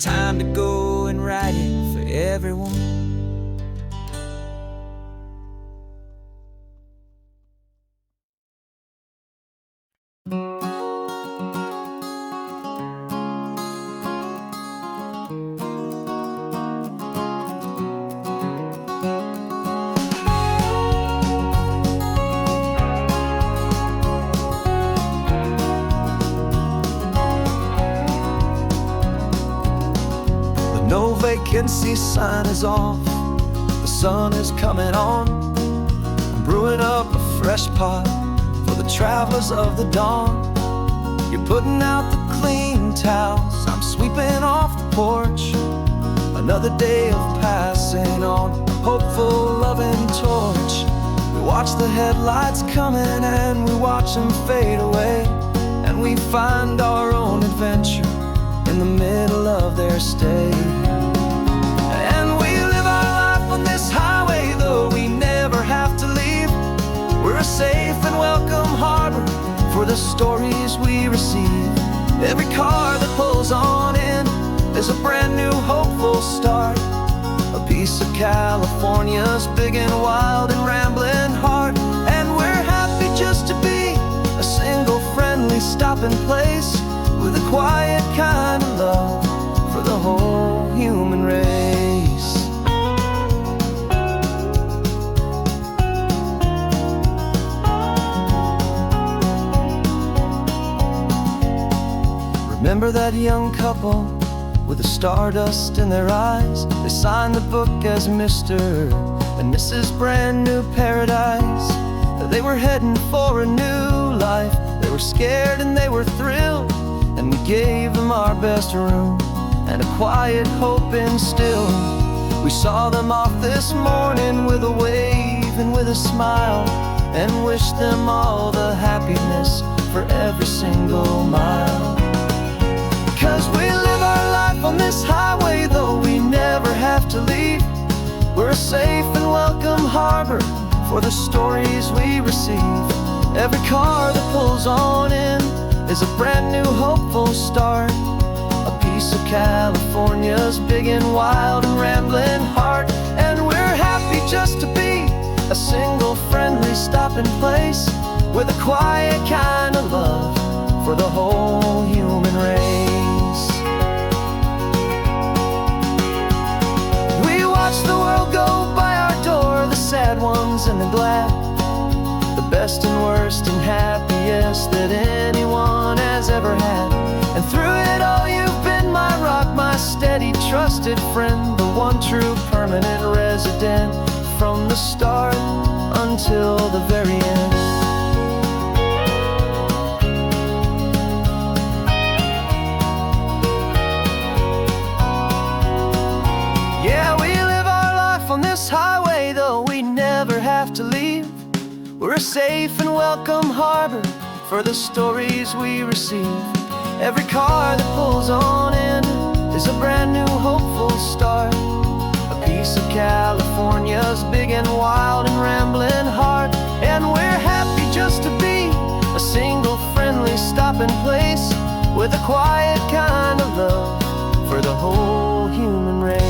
Time to go and write it for everyone. No vacancy sign is off, the sun is coming on. I'm brewing up a fresh pot for the travelers of the dawn. You're putting out the clean towels, I'm sweeping off the porch. Another day of passing on, a hopeful loving torch. We watch the headlights coming and we watch them fade away, and we find our own adventure in the middle of their stay. And we live our life on this highway, though we never have to leave. We're a safe and welcome harbor for the stories we receive. Every car that pulls on in is a brand new hopeful start, a piece of California's big and wild and rambling heart. And we're happy just to be a single friendly stopping place, with a quiet kind of love for the whole human race. Remember that young couple with the stardust in their eyes? They signed the book as Mr. and Mrs. Brand New Paradise. They were heading for a new life. They were scared and they were thrilled, and we gave them our best room and a quiet hope instilled. We saw them off this morning with a wave and with a smile, and wished them all the happiness for every single mile. 'Cause we live our life on this highway, though we never have to leave. We're a safe and welcome harbor for the stories we receive. Every car that pulls on in is a brand new hopeful start. A piece of California's big and wild and rambling heart. And we're happy just to be a single friendly stopping place with a quiet kind of love for the whole human race. We watch the world go by our door, the sad ones and the glad, the best and worst and happiest that anyone has ever had. And through it all you've been my rock, my steady, trusted friend, the one true permanent resident from the start until the very end. Yeah, we live our life on this highway, though we never have to leave. We're a safe and welcome harbor for the stories we receive. Every car that pulls on in is a brand new hopeful start. A piece of California's big and wild and rambling heart. And we're happy just to be a single friendly stopping place with a quiet kind of love for the whole human race.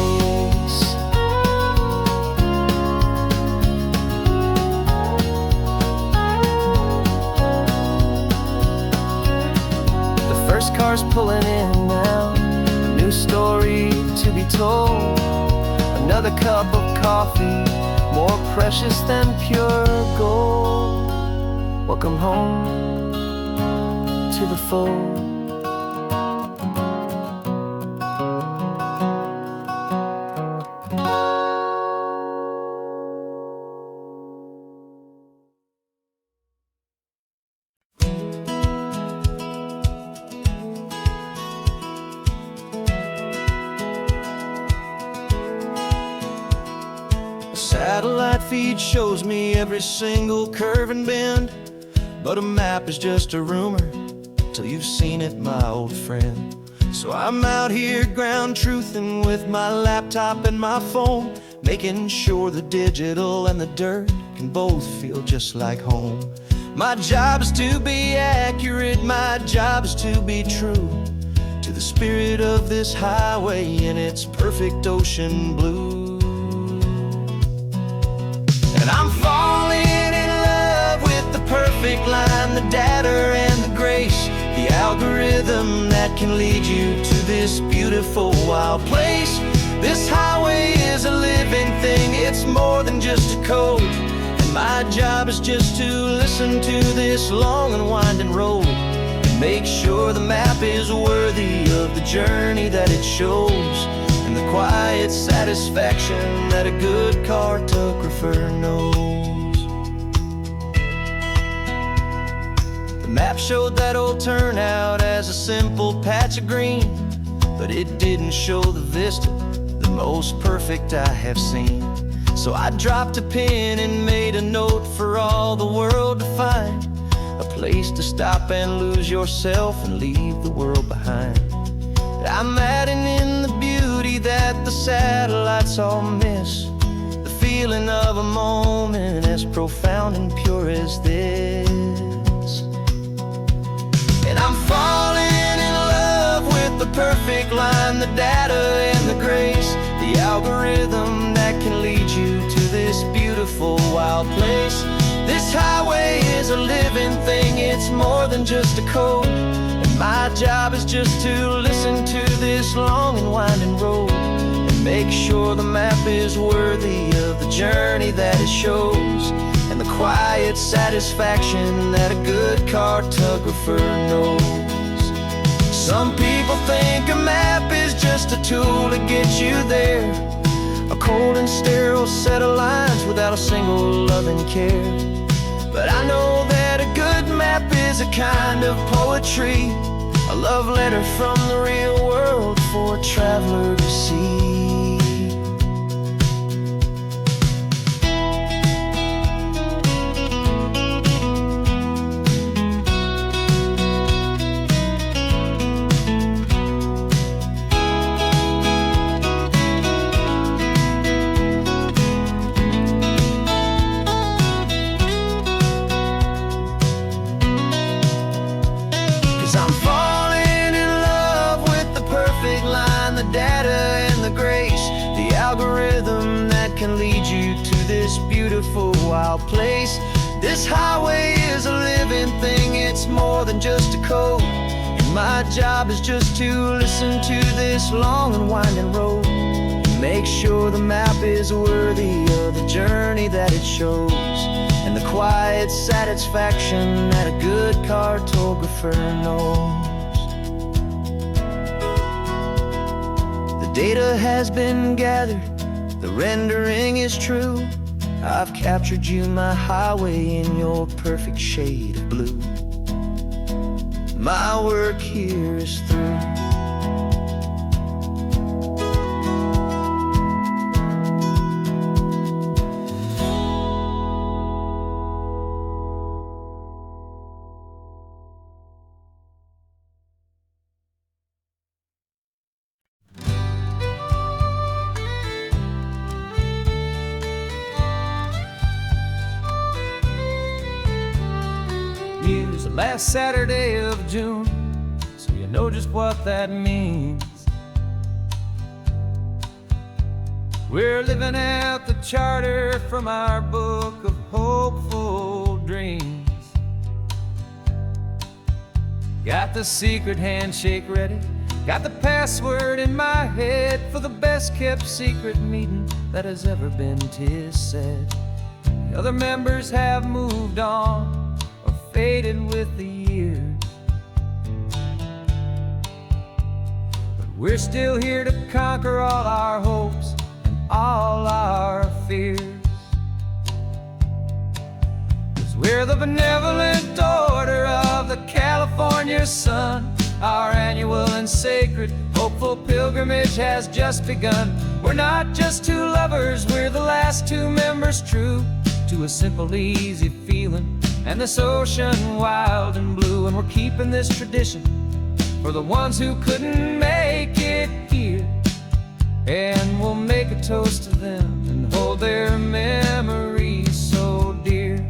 The first car's pulling in now, a new story to be told. Another cup of coffee, more precious than pure gold. Welcome home to the fold. Satellite feed shows me every single curve and bend, but a map is just a rumor till you've seen it, my old friend. So I'm out here ground truthing with my laptop and my phone, making sure the digital and the dirt can both feel just like home. My job is to be accurate, my job is to be true to the spirit of this highway in its perfect ocean blue. And I'm falling in love with the perfect line, the data and the grace, the algorithm that can lead you to this beautiful wild place. This highway is a living thing, it's more than just a code. And my job is just to listen to this long and winding road and make sure the map is worthy of the journey that it shows, and the quiet satisfaction that a good cartographer knows. The map showed that old turnout as a simple patch of green, but it didn't show the vista, the most perfect I have seen. So I dropped a pin and made a note for all the world to find, a place to stop and lose yourself and leave the world behind. I'm adding in the beauty that the satellites all miss, the feeling of a moment as profound and pure as this. And I'm falling in love with the perfect line, the data and the grace, the algorithm that can lead you to this beautiful wild place. This highway is a living thing, it's more than just a code. My job is just to listen to this long and winding road and make sure the map is worthy of the journey that it shows, and the quiet satisfaction that a good cartographer knows. Some people think a map is just a tool to get you there, a cold and sterile set of lines without a single loving care. But I know that a good map is a kind of poetry, a love letter from the real world for a traveler to see. lead you to this beautiful wild place. This highway is a living thing, it's more than just a code. And my job is just to listen to this long and winding road, and make sure the map is worthy of the journey that it shows, and the quiet satisfaction that a good cartographer knows. The data has been gathered, the rendering is true. I've captured you, my highway, in your perfect shade of blue. My work here is through. Use the last Saturday of June, so you know just what that means. We're living out the charter from our book of hopeful dreams. Got the secret handshake ready, got the password in my head for the best kept secret meeting that has ever been, 'tis said. The other members have moved on, faded with the years, but we're still here to conquer all our hopes and all our fears. 'Cause we're the benevolent order of the California sun. Our annual and sacred hopeful pilgrimage has just begun. We're not just two lovers, we're the last two members true to a simple, easy feeling and this ocean wild and blue. And we're keeping this tradition for the ones who couldn't make it here, and we'll make a toast to them and hold their memories so dear.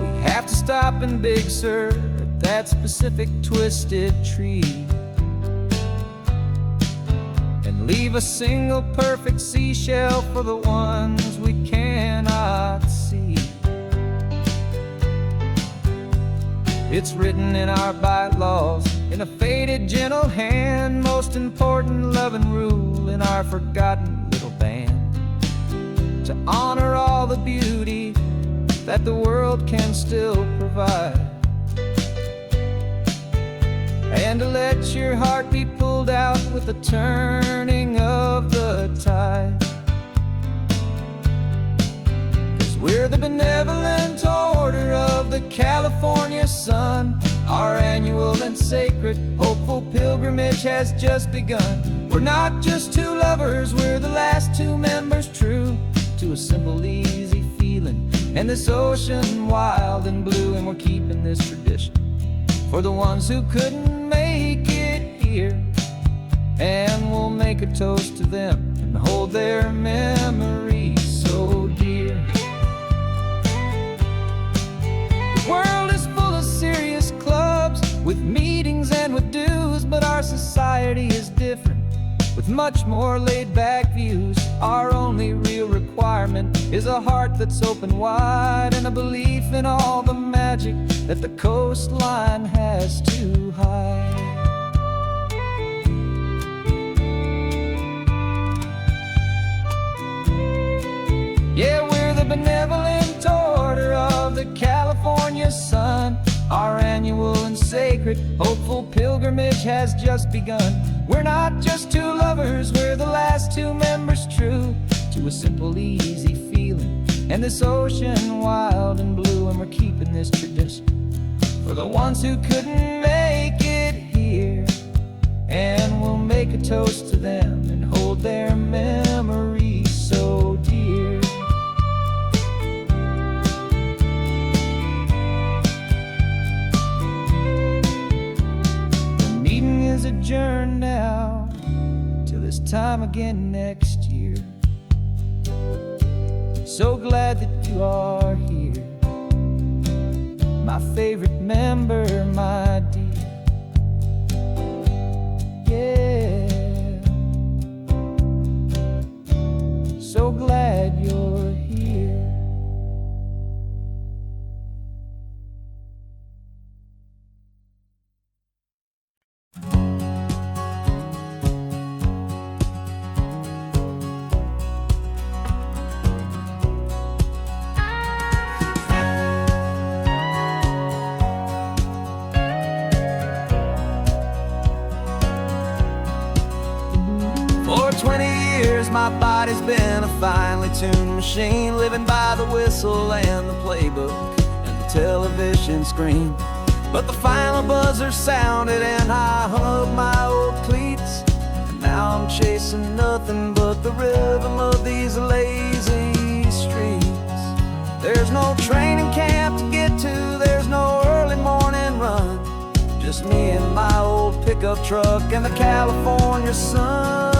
We have to stop in Big Sur at that specific twisted tree, leave a single perfect seashell for the ones we cannot see. It's written in our bylaws in a faded gentle hand, most important love and rule in our forgotten little band, to honor all the beauty that the world can still provide, and to let your heart be pulled out with the turning of the tide. 'Cause we're the benevolent order of the California sun. Our annual and sacred hopeful pilgrimage has just begun. We're not just two lovers, we're the last two members true to a simple, easy feeling and this ocean wild and blue. And we're keeping this tradition for the ones who couldn't make it here, and we'll make a toast to them and hold their memories so dear. The world is full of serious clubs with meetings and with dues, but our society is different with much more laid-back views. Our only real requirement is a heart that's open wide and a belief in all the magic that the coastline has to hide. Yeah, we're the benevolent order of the California sun. Our annual and sacred hopeful pilgrimage has just begun. We're not just two lovers, we're the last two members true to a simple, easy feeling and this ocean wild and blue. And we're keeping this tradition for the ones who couldn't make it here, and we'll make a toast to them and hold their memories so dear. The meeting is adjourned now till this time again next year. So glad that you are here, my favorite member, my dear. years my body's been a finely tuned machine, living by the whistle and the playbook and the television screen. But the final buzzer sounded and I hung up my old cleats, and now I'm chasing nothing but the rhythm of these lazy streets. There's no training camp to get to, there's no early morning run, just me and my old pickup truck and the California sun.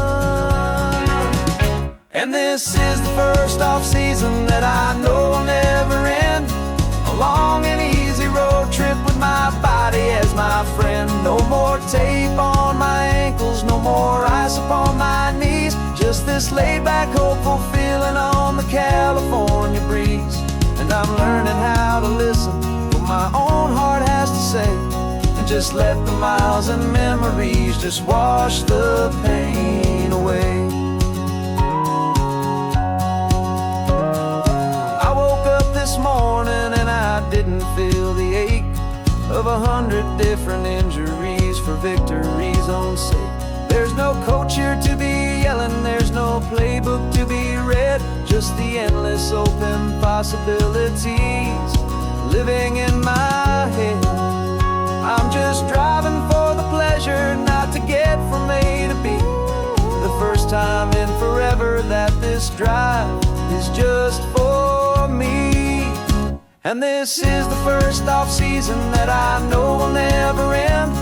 And this is the first off-season that I know will never end, a long and easy road trip with my body as my friend. No more tape on my ankles, no more ice upon my knees, just this laid-back, hopeful feeling on the California breeze. And I'm learning how to listen to what my own heart has to say, and just let the miles and memories just wash the pain away. I woke up this morning and I didn't feel the ache of 100 different injuries for victory's own sake. There's no coach here to be yelling, there's no playbook to be read, just the endless open possibilities living in my head. I'm just driving for the pleasure, not to get from A to B. The first time in forever that this drive is just for me. And this is the first off-season that I know will never end,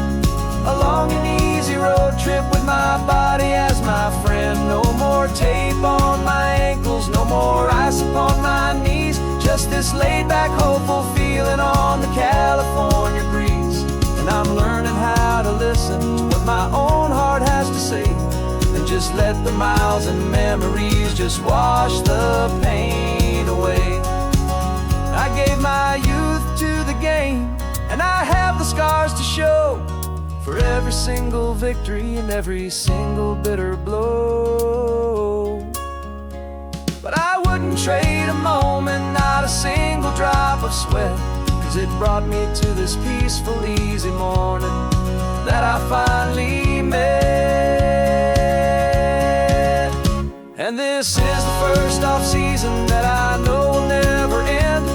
a long and easy road trip with my body as my friend. No more tape on my ankles, no more ice upon my knees, just this laid-back, hopeful feeling on the California breeze. And I'm learning how to listen to what my own heart has to say, and just let the miles and memories just wash the pain away. I gave my youth to the game, and I have the scars to show for every single victory and every single bitter blow. But I wouldn't trade a moment, not a single drop of sweat, 'cause it brought me to this peaceful, easy morning that I finally met. And this is the first off-season that I know will never end,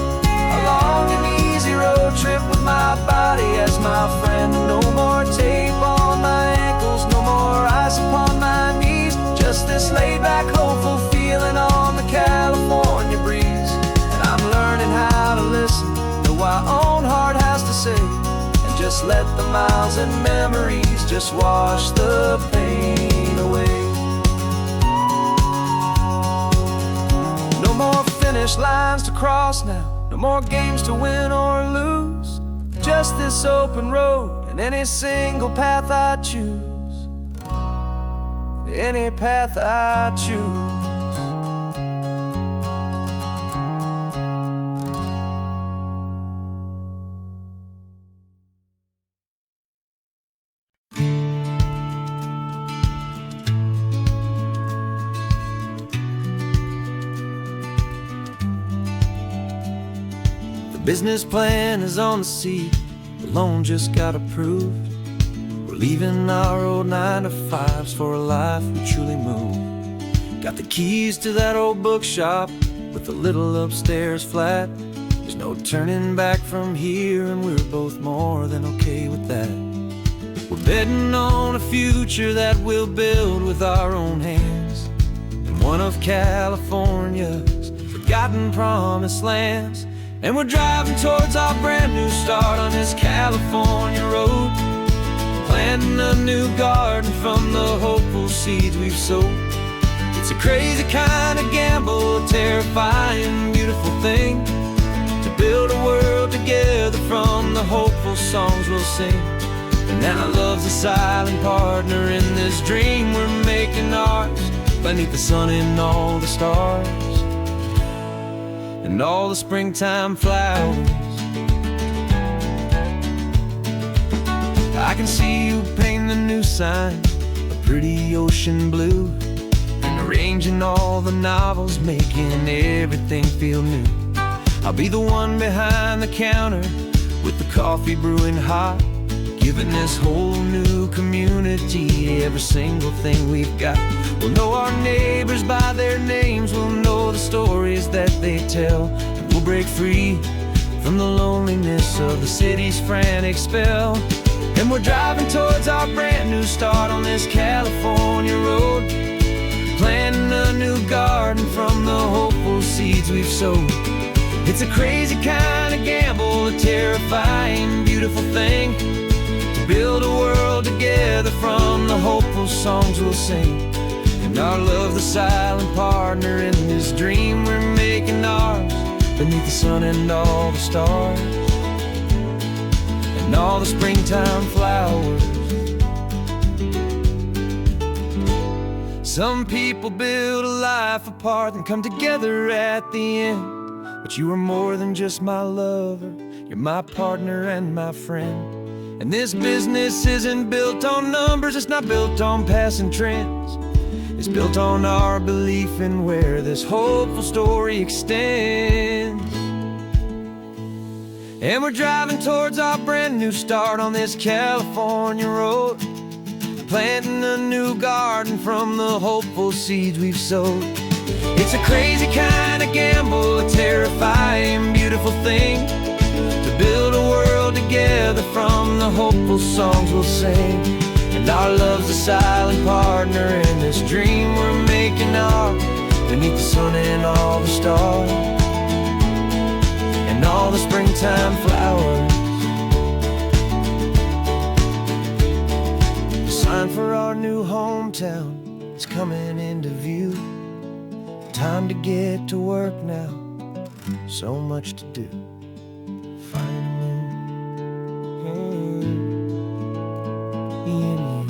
a long and easy road trip with my body as my friend. No more tape on my ankles, no more ice upon my knees, just this laid-back, hopeful feeling on the California breeze. And I'm learning how to listen to what my own heart has to say, and just let the miles and memories just wash the pain away. No more finish lines to cross now, no more games to win or lose, just this open road and any single path I choose, any path I choose. The business plan is on the seat, the loan just got approved. We're leaving our old 9-to-5s for a life we truly move. Got the keys to that old bookshop with the little upstairs flat. There's no turning back from here, and we're both more than okay with that. We're betting on a future that we'll build with our own hands, in one of California's forgotten promised lands. And we're driving towards our brand new start on this California road, planting a new garden from the hopeful seeds we've sowed. It's a crazy kind of gamble, a terrifying, beautiful thing, to build a world together from the hopeful songs we'll sing. And now love's a silent partner in this dream we're making ours, beneath the sun and all the stars and all the springtime flowers. I can see you painting the new sign a pretty ocean blue, and arranging all the novels, making everything feel new. I'll be the one behind the counter with the coffee brewing hot, giving this whole new community every single thing we've got. We'll know our neighbors by their names, we'll know the stories that they tell, and we'll break free from the loneliness of the city's frantic spell. And we're driving towards our brand new start on this California road, planting a new garden from the hopeful seeds we've sowed. It's a crazy kind of gamble, a terrifying, beautiful thing, to build a world together from the hopeful songs we'll sing. And our love, the silent partner in this dream we're making ours, beneath the sun and all the stars, and all the springtime flowers. Some people build a life apart and come together at the end, but you are more than just my lover, you're my partner and my friend. And this business isn't built on numbers, it's not built on passing trends. It's built on our belief in where this hopeful story extends. And we're driving towards our brand new start on this California road, planting a new garden from the hopeful seeds we've sowed. It's a crazy kind of gamble, a terrifying, beautiful thing, to build a world together from the hopeful songs we'll sing. And our love's a silent partner in this dream we're making ours, beneath the sun and all the stars, and all the springtime flowers. The sign for our new hometown is coming into view. Time to get to work now, so much to do. Finding in you.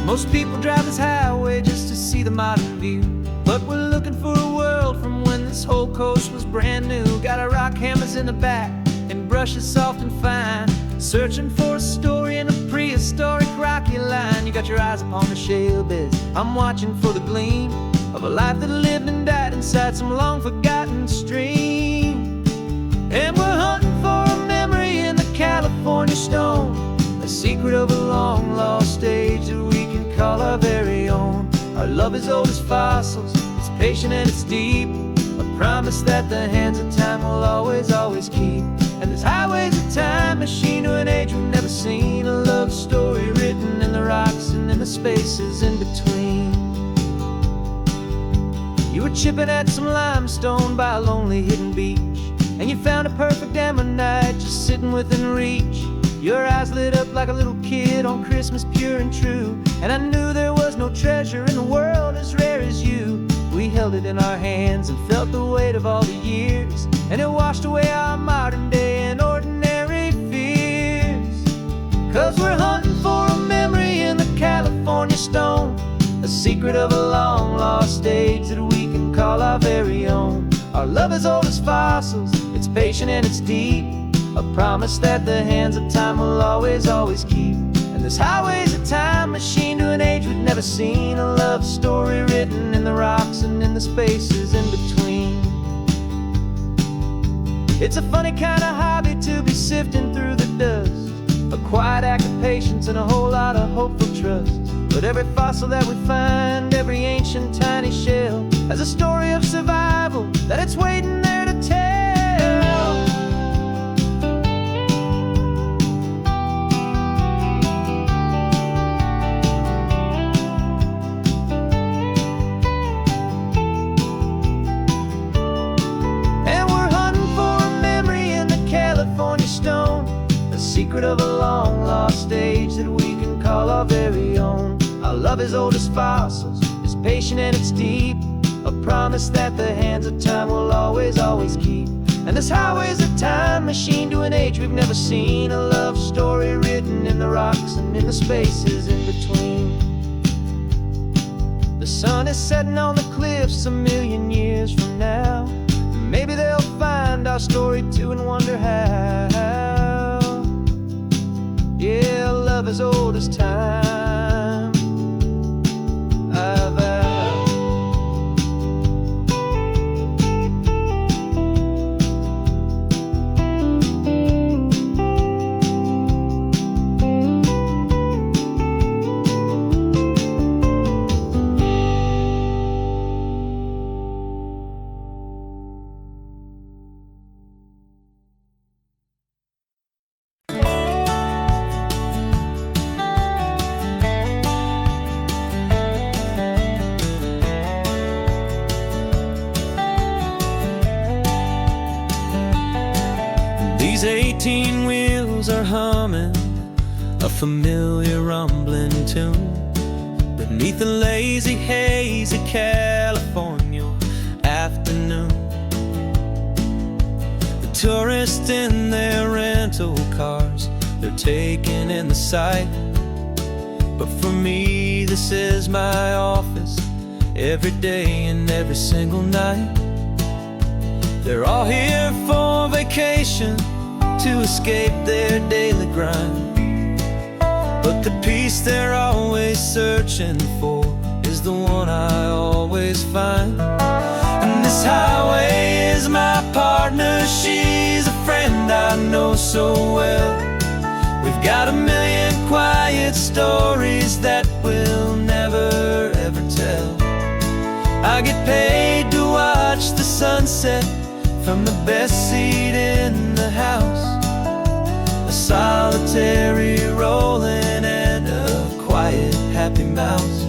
Most people drive this highway just to see the modern view, but we're looking for a world from when this whole coast was brand new. Got our rock hammers in the back and brushes soft and fine, searching for a story in a prehistoric rocky line. You got your eyes upon the shale beds, I'm watching for the gleam of a life that lived and died inside some long forgotten stream. And we're hunting for a memory in the California stone, a secret of a long lost age that we can call our very own. Our love is old as fossils, it's patient and it's deep, a promise that the hands of time will always, always keep. And this highway's a time machine to an age we've never seen, a love story written in the rocks and in the spaces in between. You were chipping at some limestone by a lonely hidden beach, and you found a perfect ammonite just sitting within reach. Your eyes lit up like a little kid on Christmas, pure and true, and I knew there was no treasure in the world as rare as you. We held it in our hands and felt the weight of all the years, and it washed away our modern day and ordinary fears. 'Cause we're hunting for a memory in the California stone, a secret of a long lost age that we can call our very own. Our love is old as fossils, it's patient and it's deep, a promise that the hands of time will always, always keep. And this highway's a time machine to an age we've never seen, a love story written in the rocks and in the spaces in between. It's a funny kind of hobby to be sifting through the dust, a quiet act of patience and a whole lot of hopeful trust. But every fossil that we find, every ancient tiny shell, has a story of survival that it's waiting there to tell. Secret of a long lost age that we can call our very own. Our love is old as fossils, it's patient and it's deep, a promise that the hands of time will always, always keep. And this highway's a time machine to an age we've never seen, a love story written in the rocks and in the spaces in between. The sun is setting on the cliffs a million years from now. Maybe they'll find our story too and wonder how. Yeah, love as old as time, I vow. These 18 wheels are humming a familiar rumbling tune beneath the lazy haze of California afternoon. The tourists in their rental cars, they're taking in the sight. But for me, this is my office every day and every single night. They're all here for vacation, to escape their daily grind. But the peace they're always searching for is the one I always find. And this highway is my partner, she's a friend I know so well. We've got a million quiet stories that we'll never ever tell. I get paid to watch the sunset from the best seat in the house, a solitary rolling and a quiet happy mouse.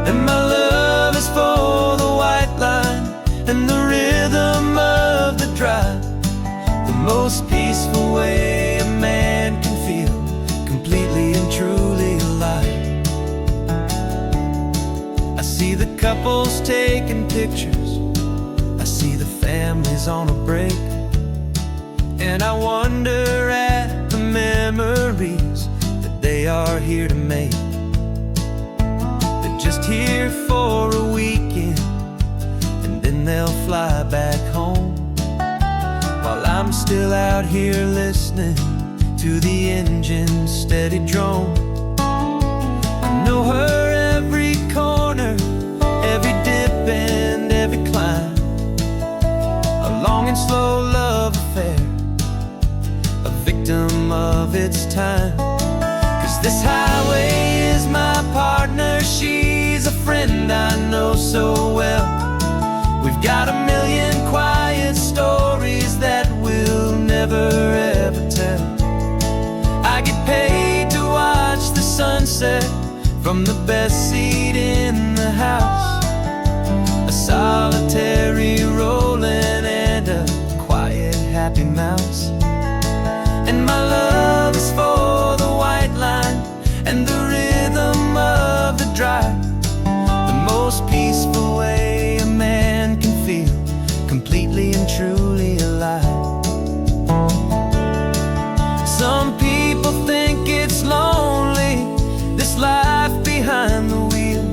And my love is for the white line and the rhythm of the drive, the most peaceful way a man can feel completely and truly alive. I see the couples taking pictures, I see the families on a break, and I wonder at the memories that they are here to make. They're just here for a weekend and then they'll fly back home, while I'm still out here listening to the engine's steady drone. I know her every corner, every dip and every climb, a long and slow love affair, a victim of its time. 'Cause this highway is my partner, she's a friend I know so well. We've got a million quiet stories that we'll never ever tell. I get paid to watch the sunset from the best seat in the house, a solitary rolling and a quiet happy mouse. And my love is for the white line and the rhythm of the drive, the most peaceful way a man can feel completely and truly alive. Some people think it's lonely, this life behind the wheel,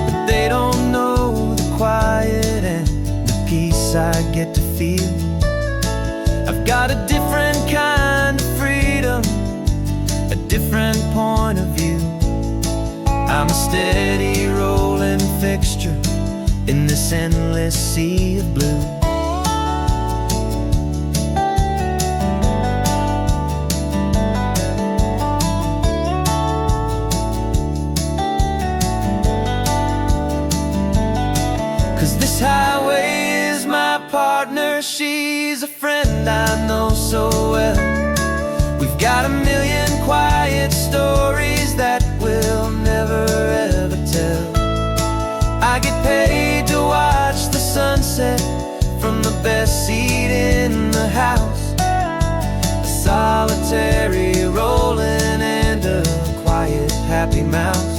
but they don't know the quiet and the peace I get to feel. I've got a different kind of freedom, a different point of view. I'm a steady rolling fixture in this endless sea of blue. This highway is my partner, she's a friend I know so well. We've got a million quiet stories that we'll never ever tell. I get paid to watch the sunset from the best seat in the house, a solitary rolling and a quiet happy mouse.